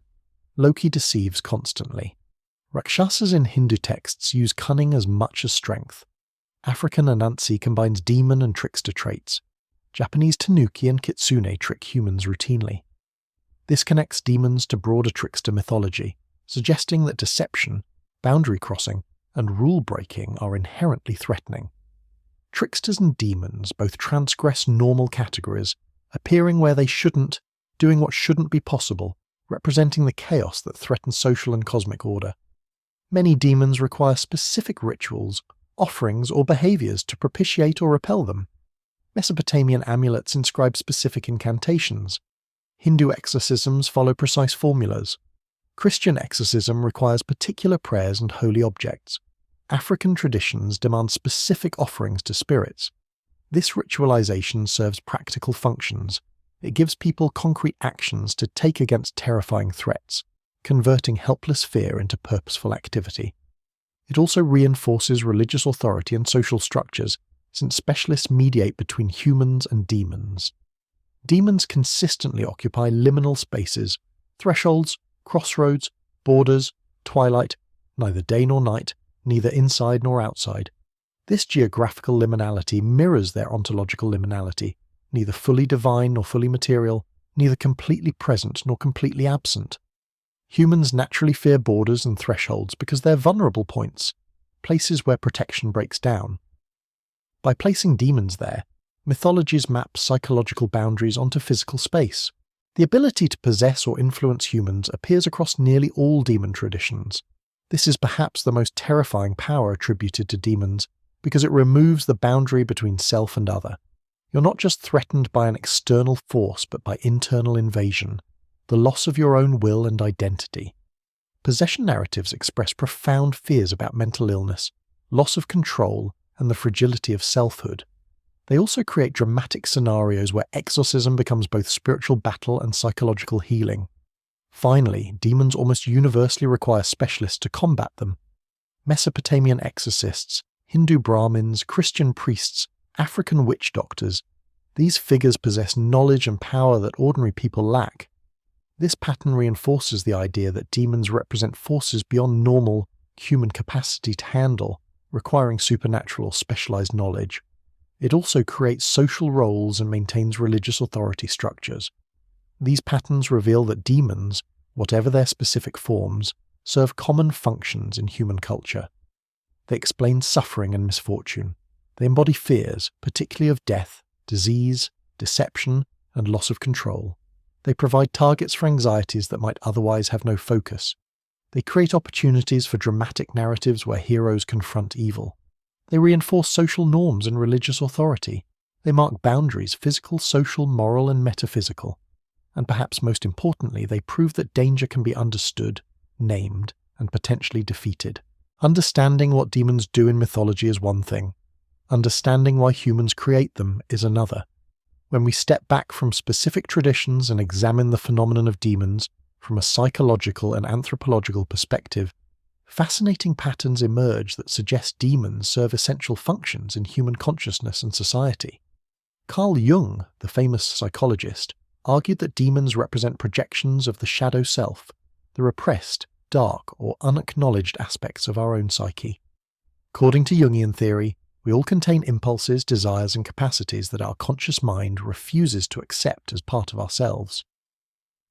Loki deceives constantly. Rakshasas in Hindu texts use cunning as much as strength. African Anansi combines demon and trickster traits. Japanese tanuki and kitsune trick humans routinely. This connects demons to broader trickster mythology, suggesting that deception, boundary crossing, and rule breaking are inherently threatening. Tricksters and demons both transgress normal categories, appearing where they shouldn't, doing what shouldn't be possible, representing the chaos that threatens social and cosmic order. Many demons require specific rituals, offerings, or behaviors to propitiate or repel them. Mesopotamian amulets inscribe specific incantations. Hindu exorcisms follow precise formulas. Christian exorcism requires particular prayers and holy objects. African traditions demand specific offerings to spirits. This ritualization serves practical functions. It gives people concrete actions to take against terrifying threats, converting helpless fear into purposeful activity. It also reinforces religious authority and social structures, since specialists mediate between humans and demons. Demons consistently occupy liminal spaces, thresholds, crossroads, borders, twilight, neither day nor night, neither inside nor outside. This geographical liminality mirrors their ontological liminality, neither fully divine nor fully material, neither completely present nor completely absent. Humans naturally fear borders and thresholds because they're vulnerable points, places where protection breaks down. By placing demons there, mythologies map psychological boundaries onto physical space. The ability to possess or influence humans appears across nearly all demon traditions. This is perhaps the most terrifying power attributed to demons, because it removes the boundary between self and other. You're not just threatened by an external force, but by internal invasion, the loss of your own will and identity. Possession narratives express profound fears about mental illness, loss of control, and the fragility of selfhood. They also create dramatic scenarios where exorcism becomes both spiritual battle and psychological healing. Finally, demons almost universally require specialists to combat them. Mesopotamian exorcists, Hindu Brahmins, Christian priests, African witch doctors, these figures possess knowledge and power that ordinary people lack. This pattern reinforces the idea that demons represent forces beyond normal human capacity to handle, requiring supernatural or specialized knowledge. It also creates social roles and maintains religious authority structures. These patterns reveal that demons, whatever their specific forms, serve common functions in human culture. They explain suffering and misfortune. They embody fears, particularly of death, disease, deception, and loss of control. They provide targets for anxieties that might otherwise have no focus. They create opportunities for dramatic narratives where heroes confront evil. They reinforce social norms and religious authority. They mark boundaries, physical, social, moral, and metaphysical. And perhaps most importantly, they prove that danger can be understood, named, and potentially defeated. Understanding what demons do in mythology is one thing. Understanding why humans create them is another. When we step back from specific traditions and examine the phenomenon of demons from a psychological and anthropological perspective, fascinating patterns emerge that suggest demons serve essential functions in human consciousness and society. Carl Jung, the famous psychologist, argued that demons represent projections of the shadow self, the repressed, dark, or unacknowledged aspects of our own psyche. According to Jungian theory, we all contain impulses, desires, and capacities that our conscious mind refuses to accept as part of ourselves.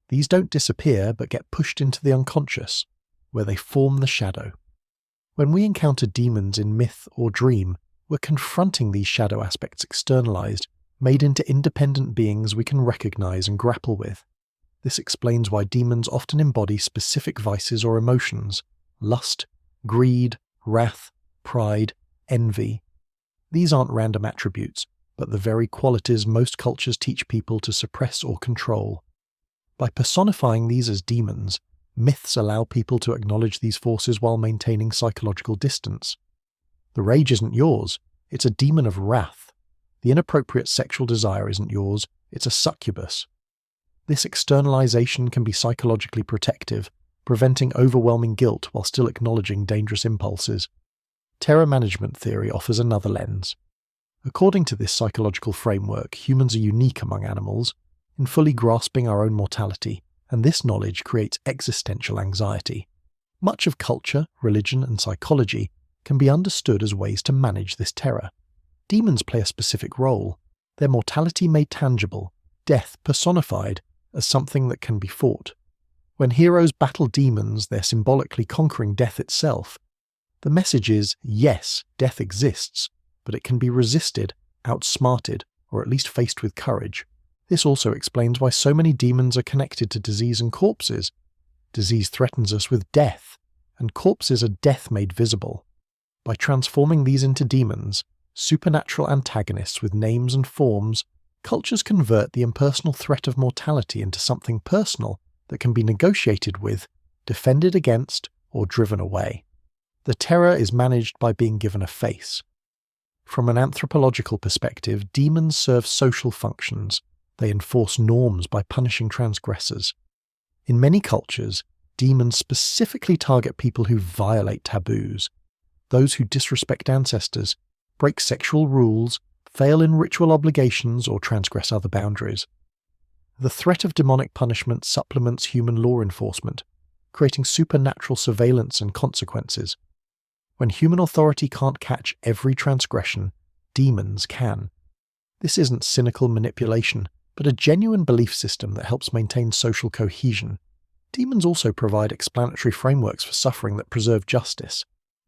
These don't disappear but get pushed into the unconscious, where they form the shadow. When we encounter demons in myth or dream, we're confronting these shadow aspects externalized, made into independent beings we can recognize and grapple with. This explains why demons often embody specific vices or emotions: lust, greed, wrath, pride, envy. These aren't random attributes, but the very qualities most cultures teach people to suppress or control. By personifying these as demons, myths allow people to acknowledge these forces while maintaining psychological distance. The rage isn't yours, it's a demon of wrath. The inappropriate sexual desire isn't yours, it's a succubus. This externalization can be psychologically protective, preventing overwhelming guilt while still acknowledging dangerous impulses. Terror management theory offers another lens. According to this psychological framework, humans are unique among animals in fully grasping our own mortality, and this knowledge creates existential anxiety. Much of culture, religion, and psychology can be understood as ways to manage this terror. Demons play a specific role, their mortality made tangible, death personified as something that can be fought. When heroes battle demons, they're symbolically conquering death itself. The message is, yes, death exists, but it can be resisted, outsmarted, or at least faced with courage. This also explains why so many demons are connected to disease and corpses. Disease threatens us with death, and corpses are death made visible. By transforming these into demons, supernatural antagonists with names and forms, cultures convert the impersonal threat of mortality into something personal that can be negotiated with, defended against, or driven away. The terror is managed by being given a face. From an anthropological perspective, demons serve social functions. They enforce norms by punishing transgressors. In many cultures, demons specifically target people who violate taboos, those who disrespect ancestors, break sexual rules, fail in ritual obligations, or transgress other boundaries. The threat of demonic punishment supplements human law enforcement, creating supernatural surveillance and consequences. When human authority can't catch every transgression, demons can. This isn't cynical manipulation, but a genuine belief system that helps maintain social cohesion. Demons also provide explanatory frameworks for suffering that preserve justice.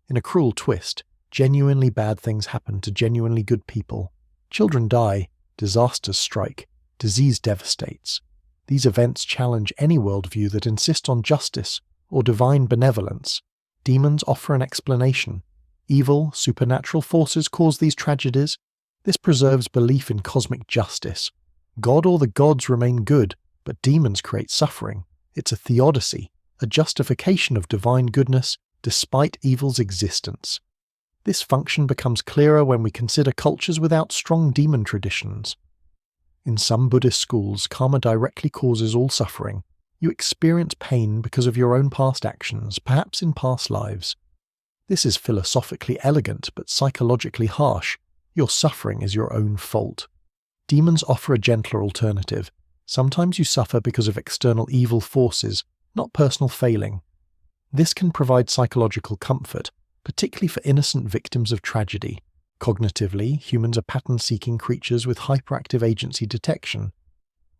In a cruel twist, genuinely bad things happen to genuinely good people. Children die, disasters strike, disease devastates. These events challenge any worldview that insists on justice or divine benevolence. Demons offer an explanation. Evil, supernatural forces cause these tragedies. This preserves belief in cosmic justice. God or the gods remain good, but demons create suffering. It's a theodicy, a justification of divine goodness despite evil's existence. This function becomes clearer when we consider cultures without strong demon traditions. In some Buddhist schools, karma directly causes all suffering. You experience pain because of your own past actions, perhaps in past lives. This is philosophically elegant but psychologically harsh. Your suffering is your own fault. Demons offer a gentler alternative. Sometimes you suffer because of external evil forces, not personal failing. This can provide psychological comfort, particularly for innocent victims of tragedy. Cognitively, humans are pattern-seeking creatures with hyperactive agency detection.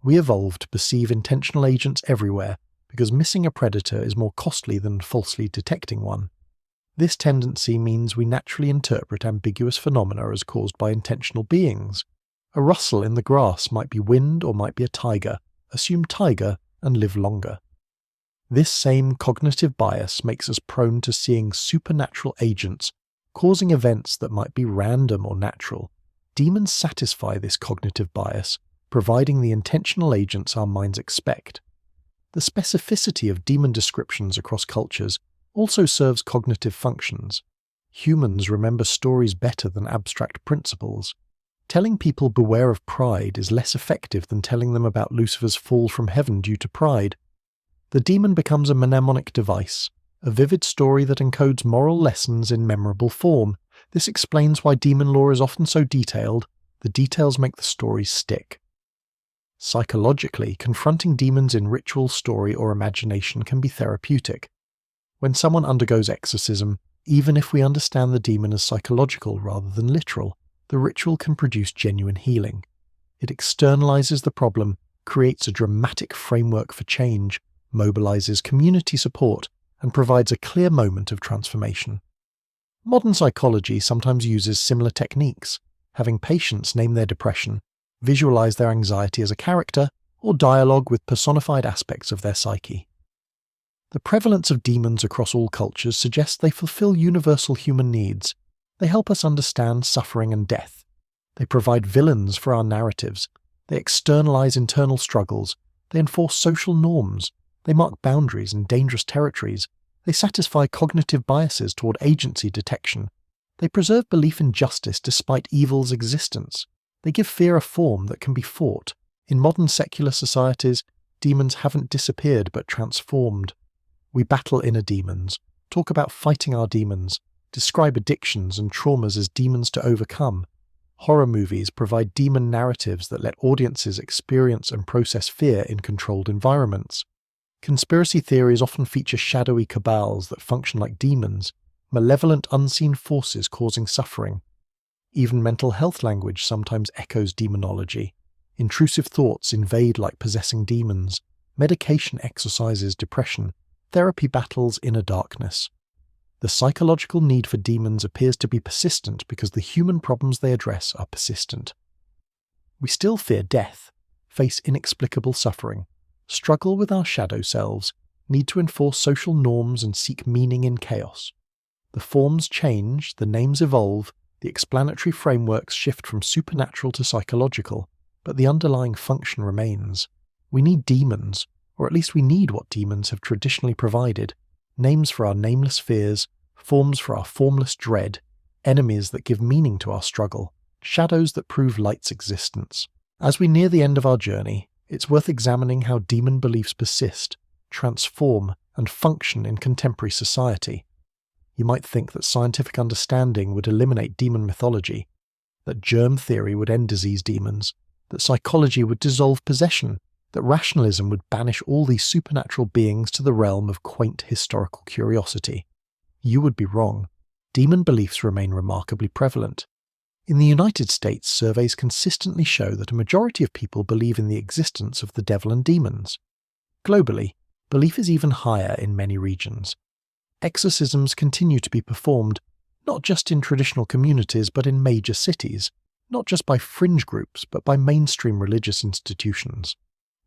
We evolved to perceive intentional agents everywhere, because missing a predator is more costly than falsely detecting one. This tendency means we naturally interpret ambiguous phenomena as caused by intentional beings. A rustle in the grass might be wind or might be a tiger. Assume tiger and live longer. This same cognitive bias makes us prone to seeing supernatural agents causing events that might be random or natural. Demons satisfy this cognitive bias, providing the intentional agents our minds expect. The specificity of demon descriptions across cultures also serves cognitive functions. Humans remember stories better than abstract principles. Telling people beware of pride is less effective than telling them about Lucifer's fall from heaven due to pride. The demon becomes a mnemonic device, a vivid story that encodes moral lessons in memorable form. This explains why demon lore is often so detailed. The details make the stories stick. Psychologically, confronting demons in ritual, story, or imagination can be therapeutic. When someone undergoes exorcism, even if we understand the demon as psychological rather than literal, the ritual can produce genuine healing. It externalizes the problem, creates a dramatic framework for change, mobilizes community support, and provides a clear moment of transformation. Modern psychology sometimes uses similar techniques, having patients name their depression, visualize their anxiety as a character, or dialogue with personified aspects of their psyche. The prevalence of demons across all cultures suggests they fulfill universal human needs. They help us understand suffering and death. They provide villains for our narratives. They externalize internal struggles. They enforce social norms. They mark boundaries and dangerous territories. They satisfy cognitive biases toward agency detection. They preserve belief in justice despite evil's existence. They give fear a form that can be fought. In modern secular societies, demons haven't disappeared but transformed. We battle inner demons, talk about fighting our demons, describe addictions and traumas as demons to overcome. Horror movies provide demon narratives that let audiences experience and process fear in controlled environments. Conspiracy theories often feature shadowy cabals that function like demons, malevolent unseen forces causing suffering. Even mental health language sometimes echoes demonology. Intrusive thoughts invade like possessing demons. Medication exorcises depression. Therapy battles inner darkness. The psychological need for demons appears to be persistent because the human problems they address are persistent. We still fear death, face inexplicable suffering, struggle with our shadow selves, need to enforce social norms and seek meaning in chaos. The forms change, the names evolve, the explanatory frameworks shift from supernatural to psychological, but the underlying function remains. We need demons, or at least we need what demons have traditionally provided: names for our nameless fears, forms for our formless dread, enemies that give meaning to our struggle, shadows that prove light's existence. As we near the end of our journey, it's worth examining how demon beliefs persist, transform, and function in contemporary society. You might think that scientific understanding would eliminate demon mythology, that germ theory would end disease demons, that psychology would dissolve possession, that rationalism would banish all these supernatural beings to the realm of quaint historical curiosity. You would be wrong. Demon beliefs remain remarkably prevalent. In the United States, surveys consistently show that a majority of people believe in the existence of the devil and demons. Globally, belief is even higher in many regions. Exorcisms continue to be performed, not just in traditional communities but in major cities, not just by fringe groups but by mainstream religious institutions.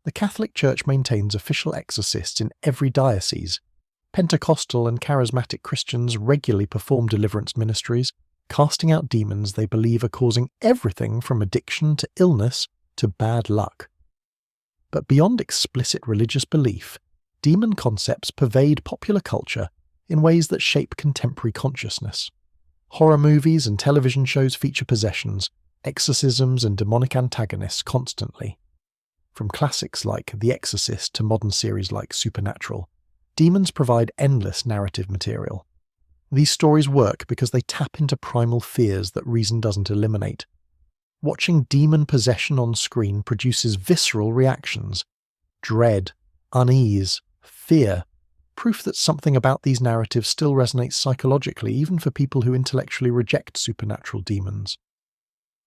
The Catholic Church maintains official exorcists in every diocese. Pentecostal and charismatic Christians regularly perform deliverance ministries, casting out demons they believe are causing everything from addiction to illness to bad luck. But beyond explicit religious belief, demon concepts pervade popular culture in ways that shape contemporary consciousness. Horror movies and television shows feature possessions, exorcisms, and demonic antagonists constantly. From classics like The Exorcist to modern series like Supernatural, demons provide endless narrative material. These stories work because they tap into primal fears that reason doesn't eliminate. Watching demon possession on screen produces visceral reactions: dread, unease, fear, proof that something about these narratives still resonates psychologically even for people who intellectually reject supernatural demons.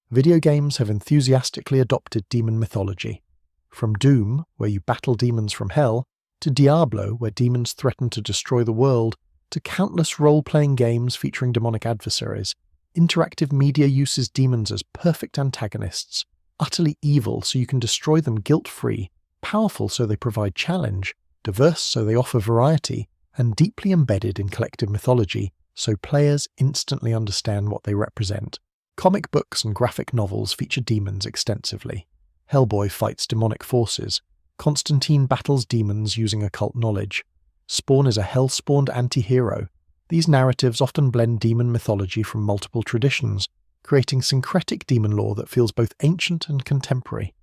Video games have enthusiastically adopted demon mythology. From Doom, where you battle demons from hell, to Diablo, where demons threaten to destroy the world, to countless role-playing games featuring demonic adversaries, interactive media uses demons as perfect antagonists, utterly evil so you can destroy them guilt-free, powerful so they provide challenge, diverse so they offer variety, and deeply embedded in collective mythology so players instantly understand what they represent. Comic books and graphic novels feature demons extensively. Hellboy fights demonic forces. Constantine battles demons using occult knowledge. Spawn is a hell-spawned anti-hero. These narratives often blend demon mythology from multiple traditions, creating syncretic demon lore that feels both ancient and contemporary.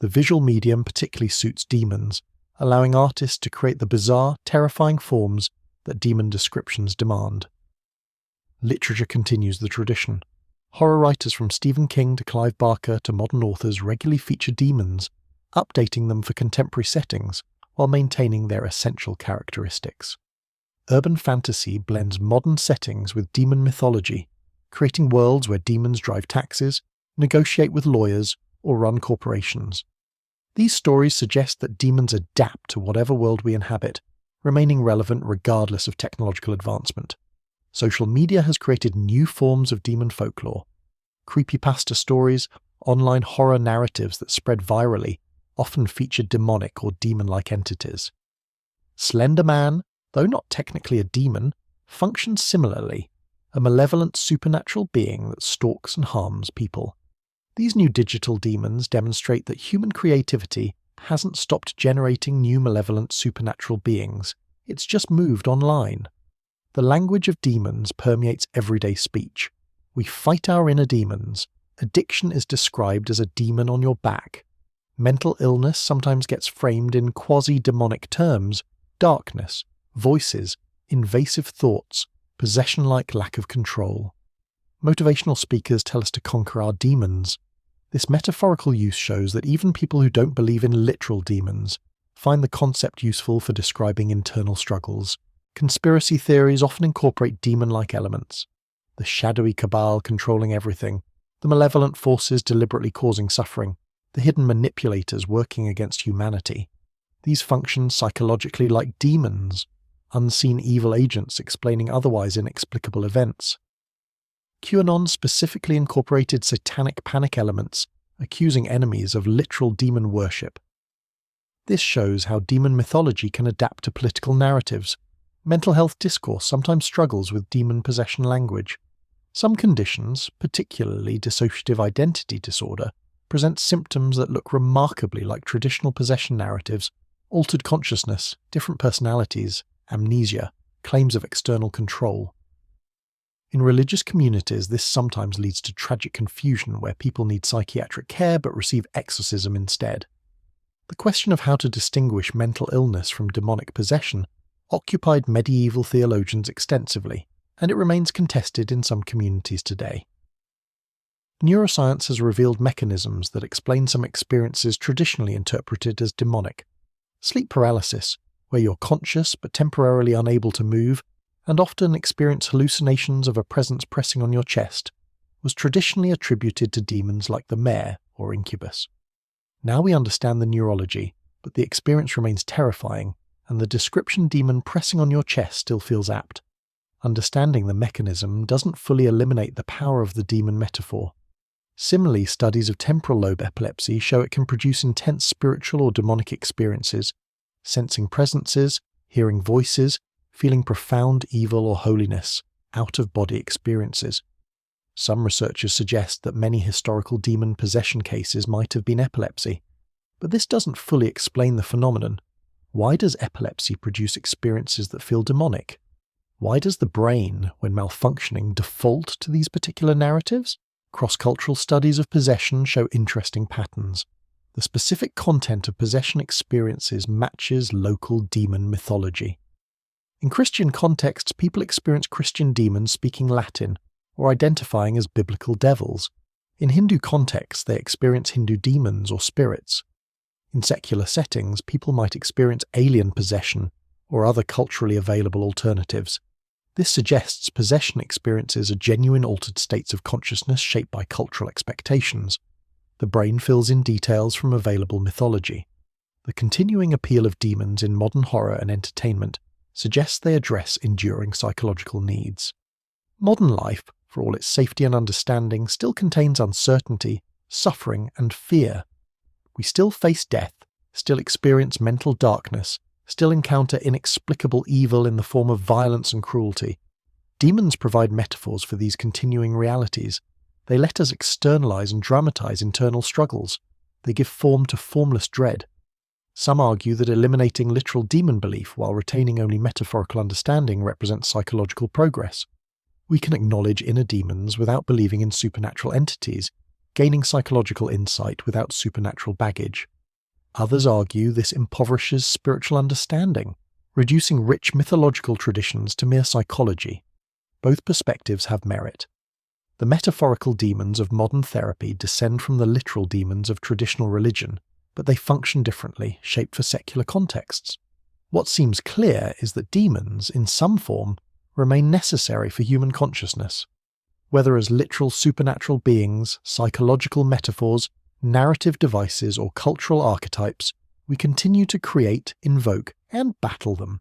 The visual medium particularly suits demons, allowing artists to create the bizarre, terrifying forms that demon descriptions demand. Literature continues the tradition. Horror writers from Stephen King to Clive Barker to modern authors regularly feature demons, updating them for contemporary settings while maintaining their essential characteristics. Urban fantasy blends modern settings with demon mythology, creating worlds where demons drive taxis, negotiate with lawyers, or run corporations. These stories suggest that demons adapt to whatever world we inhabit, remaining relevant regardless of technological advancement. Social media has created new forms of demon folklore. Creepypasta stories, online horror narratives that spread virally, often feature demonic or demon-like entities. Slender Man, though not technically a demon, functions similarly, a malevolent supernatural being that stalks and harms people. These new digital demons demonstrate that human creativity hasn't stopped generating new malevolent supernatural beings, it's just moved online. The language of demons permeates everyday speech. We fight our inner demons. Addiction is described as a demon on your back. Mental illness sometimes gets framed in quasi-demonic terms: darkness, voices, invasive thoughts, possession-like lack of control. Motivational speakers tell us to conquer our demons. This metaphorical use shows that even people who don't believe in literal demons find the concept useful for describing internal struggles. Conspiracy theories often incorporate demon-like elements: the shadowy cabal controlling everything, the malevolent forces deliberately causing suffering, the hidden manipulators working against humanity. These function psychologically like demons, unseen evil agents explaining otherwise inexplicable events. QAnon specifically incorporated satanic panic elements, accusing enemies of literal demon worship. This shows how demon mythology can adapt to political narratives. Mental health discourse sometimes struggles with demon possession language. Some conditions, particularly dissociative identity disorder, present symptoms that look remarkably like traditional possession narratives: altered consciousness, different personalities, amnesia, claims of external control. In religious communities, this sometimes leads to tragic confusion where people need psychiatric care but receive exorcism instead. The question of how to distinguish mental illness from demonic possession occupied medieval theologians extensively, and it remains contested in some communities today. Neuroscience has revealed mechanisms that explain some experiences traditionally interpreted as demonic. Sleep paralysis, where you're conscious but temporarily unable to move, and often experience hallucinations of a presence pressing on your chest, was traditionally attributed to demons like the mare or incubus. Now we understand the neurology, but the experience remains terrifying, and the description demon pressing on your chest still feels apt. Understanding the mechanism doesn't fully eliminate the power of the demon metaphor. Similarly, studies of temporal lobe epilepsy show it can produce intense spiritual or demonic experiences, sensing presences, hearing voices, feeling profound evil or holiness, out-of-body experiences. Some researchers suggest that many historical demon possession cases might have been epilepsy, but this doesn't fully explain the phenomenon. Why does epilepsy produce experiences that feel demonic? Why does the brain, when malfunctioning, default to these particular narratives? Cross-cultural studies of possession show interesting patterns. The specific content of possession experiences matches local demon mythology. In Christian contexts, people experience Christian demons speaking Latin or identifying as biblical devils. In Hindu contexts, they experience Hindu demons or spirits. In secular settings, people might experience alien possession or other culturally available alternatives. This suggests possession experiences are genuine altered states of consciousness shaped by cultural expectations. The brain fills in details from available mythology. The continuing appeal of demons in modern horror and entertainment suggests they address enduring psychological needs. Modern life, for all its safety and understanding, still contains uncertainty, suffering, and fear. We still face death, still experience mental darkness, still encounter inexplicable evil in the form of violence and cruelty. Demons provide metaphors for these continuing realities. They let us externalize and dramatize internal struggles. They give form to formless dread. Some argue that eliminating literal demon belief while retaining only metaphorical understanding represents psychological progress. We can acknowledge inner demons without believing in supernatural entities, gaining psychological insight without supernatural baggage. Others argue this impoverishes spiritual understanding, reducing rich mythological traditions to mere psychology. Both perspectives have merit. The metaphorical demons of modern therapy descend from the literal demons of traditional religion, but they function differently, shaped for secular contexts. What seems clear is that demons, in some form, remain necessary for human consciousness. Whether as literal supernatural beings, psychological metaphors, narrative devices, or cultural archetypes, we continue to create, invoke, and battle them.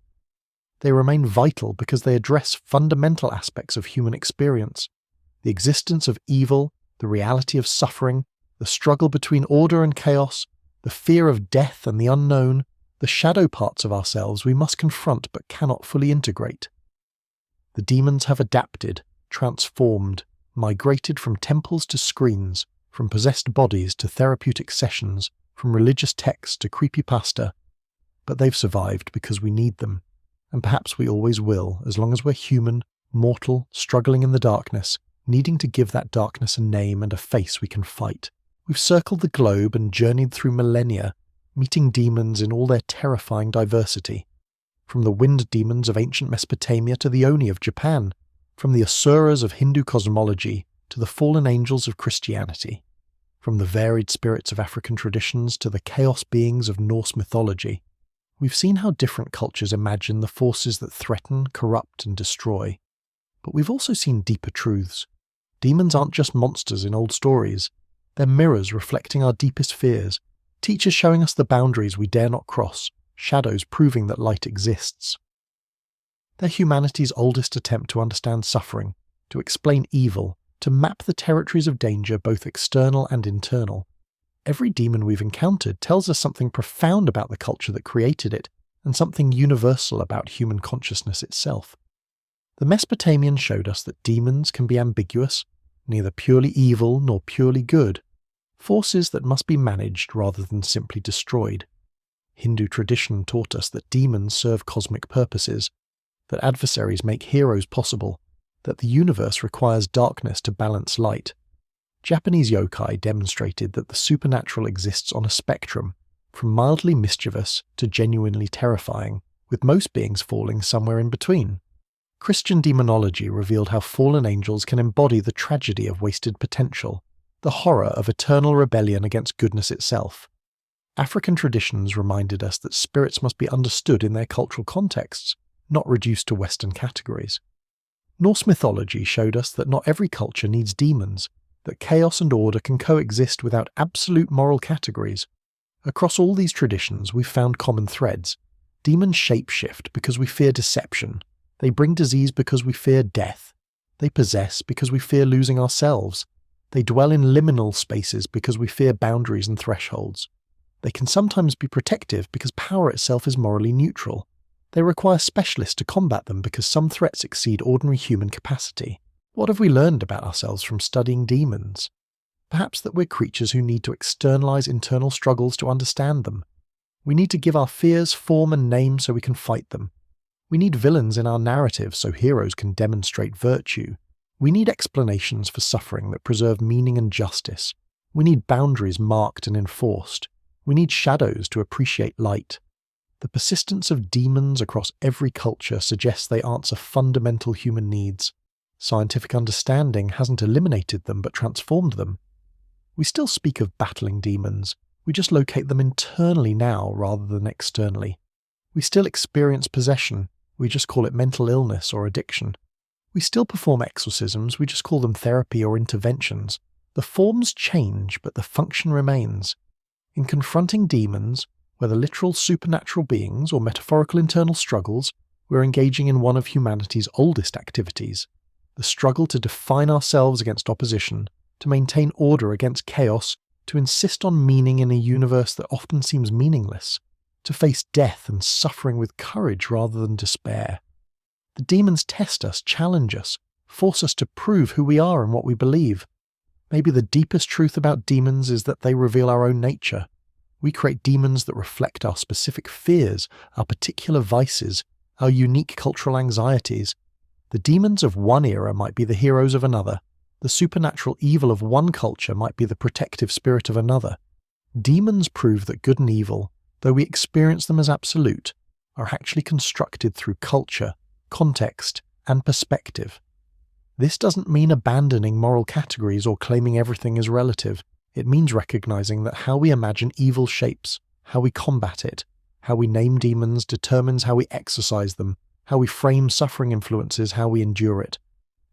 They remain vital because they address fundamental aspects of human experience: the existence of evil, the reality of suffering, the struggle between order and chaos, the fear of death and the unknown, the shadow parts of ourselves we must confront but cannot fully integrate. The demons have adapted, transformed, migrated from temples to screens, from possessed bodies to therapeutic sessions, from religious texts to creepypasta. But they've survived because we need them, and perhaps we always will, as long as we're human, mortal, struggling in the darkness, needing to give that darkness a name and a face we can fight. We've circled the globe and journeyed through millennia, meeting demons in all their terrifying diversity. From the wind demons of ancient Mesopotamia to the Oni of Japan, from the asuras of Hindu cosmology to the fallen angels of Christianity, from the varied spirits of African traditions to the chaos beings of Norse mythology. We've seen how different cultures imagine the forces that threaten, corrupt, and destroy. But we've also seen deeper truths. Demons aren't just monsters in old stories. They're mirrors reflecting our deepest fears, teachers showing us the boundaries we dare not cross, shadows proving that light exists. They're humanity's oldest attempt to understand suffering, to explain evil, to map the territories of danger, both external and internal. Every demon we've encountered tells us something profound about the culture that created it, and something universal about human consciousness itself. The Mesopotamians showed us that demons can be ambiguous, neither purely evil nor purely good, forces that must be managed rather than simply destroyed. Hindu tradition taught us that demons serve cosmic purposes, that adversaries make heroes possible, that the universe requires darkness to balance light. Japanese yokai demonstrated that the supernatural exists on a spectrum, from mildly mischievous to genuinely terrifying, with most beings falling somewhere in between. Christian demonology revealed how fallen angels can embody the tragedy of wasted potential, the horror of eternal rebellion against goodness itself. African traditions reminded us that spirits must be understood in their cultural contexts, not reduced to Western categories. Norse mythology showed us that not every culture needs demons, that chaos and order can coexist without absolute moral categories. Across all these traditions, we've found common threads. Demons shapeshift because we fear deception. They bring disease because we fear death. They possess because we fear losing ourselves. They dwell in liminal spaces because we fear boundaries and thresholds. They can sometimes be protective because power itself is morally neutral. They require specialists to combat them because some threats exceed ordinary human capacity. What have we learned about ourselves from studying demons? Perhaps that we're creatures who need to externalize internal struggles to understand them. We need to give our fears form and name so we can fight them. We need villains in our narrative so heroes can demonstrate virtue. We need explanations for suffering that preserve meaning and justice. We need boundaries marked and enforced. We need shadows to appreciate light. The persistence of demons across every culture suggests they answer fundamental human needs. Scientific understanding hasn't eliminated them but transformed them. We still speak of battling demons. We just locate them internally now rather than externally. We still experience possession. We just call it mental illness or addiction. We still perform exorcisms, we just call them therapy or interventions. The forms change, but the function remains. In confronting demons, whether literal supernatural beings or metaphorical internal struggles, we're engaging in one of humanity's oldest activities, the struggle to define ourselves against opposition, to maintain order against chaos, to insist on meaning in a universe that often seems meaningless, to face death and suffering with courage rather than despair. The demons test us, challenge us, force us to prove who we are and what we believe. Maybe the deepest truth about demons is that they reveal our own nature. We create demons that reflect our specific fears, our particular vices, our unique cultural anxieties. The demons of one era might be the heroes of another. The supernatural evil of one culture might be the protective spirit of another. Demons prove that good and evil, though we experience them as absolute, are actually constructed through culture, context, and perspective. This doesn't mean abandoning moral categories or claiming everything is relative. It means recognizing that how we imagine evil shapes, how we combat it, how we name demons determines how we exercise them, how we frame suffering influences how we endure it.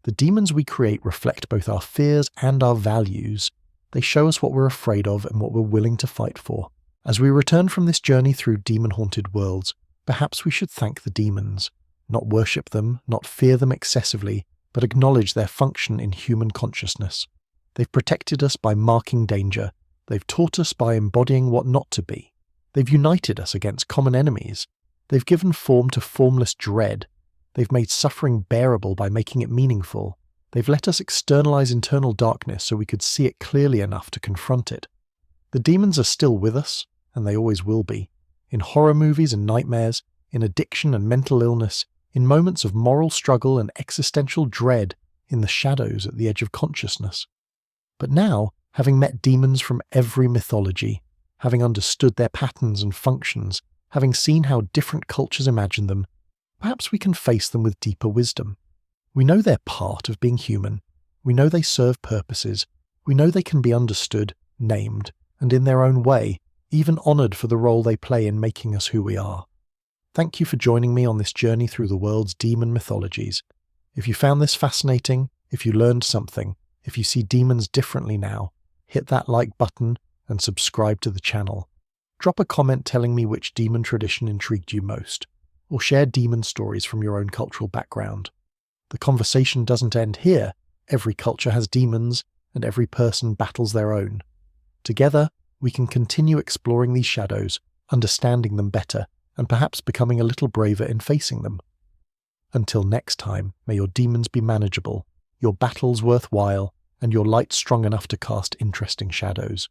The demons we create reflect both our fears and our values. They show us what we're afraid of and what we're willing to fight for. As we return from this journey through demon-haunted worlds, perhaps we should thank the demons. Not worship them, not fear them excessively, but acknowledge their function in human consciousness. They've protected us by marking danger. They've taught us by embodying what not to be. They've united us against common enemies. They've given form to formless dread. They've made suffering bearable by making it meaningful. They've let us externalize internal darkness so we could see it clearly enough to confront it. The demons are still with us, and they always will be. In horror movies and nightmares, in addiction and mental illness, in moments of moral struggle and existential dread, in the shadows at the edge of consciousness. But now, having met demons from every mythology, having understood their patterns and functions, having seen how different cultures imagine them, perhaps we can face them with deeper wisdom. We know they're part of being human. We know they serve purposes. We know they can be understood, named, and in their own way, even honoured for the role they play in making us who we are. Thank you for joining me on this journey through the world's demon mythologies. If you found this fascinating, if you learned something, if you see demons differently now, hit that like button and subscribe to the channel. Drop a comment telling me which demon tradition intrigued you most, or share demon stories from your own cultural background. The conversation doesn't end here. Every culture has demons, and every person battles their own. Together, we can continue exploring these shadows, understanding them better, and perhaps becoming a little braver in facing them. Until next time, may your demons be manageable, your battles worthwhile, and your light strong enough to cast interesting shadows.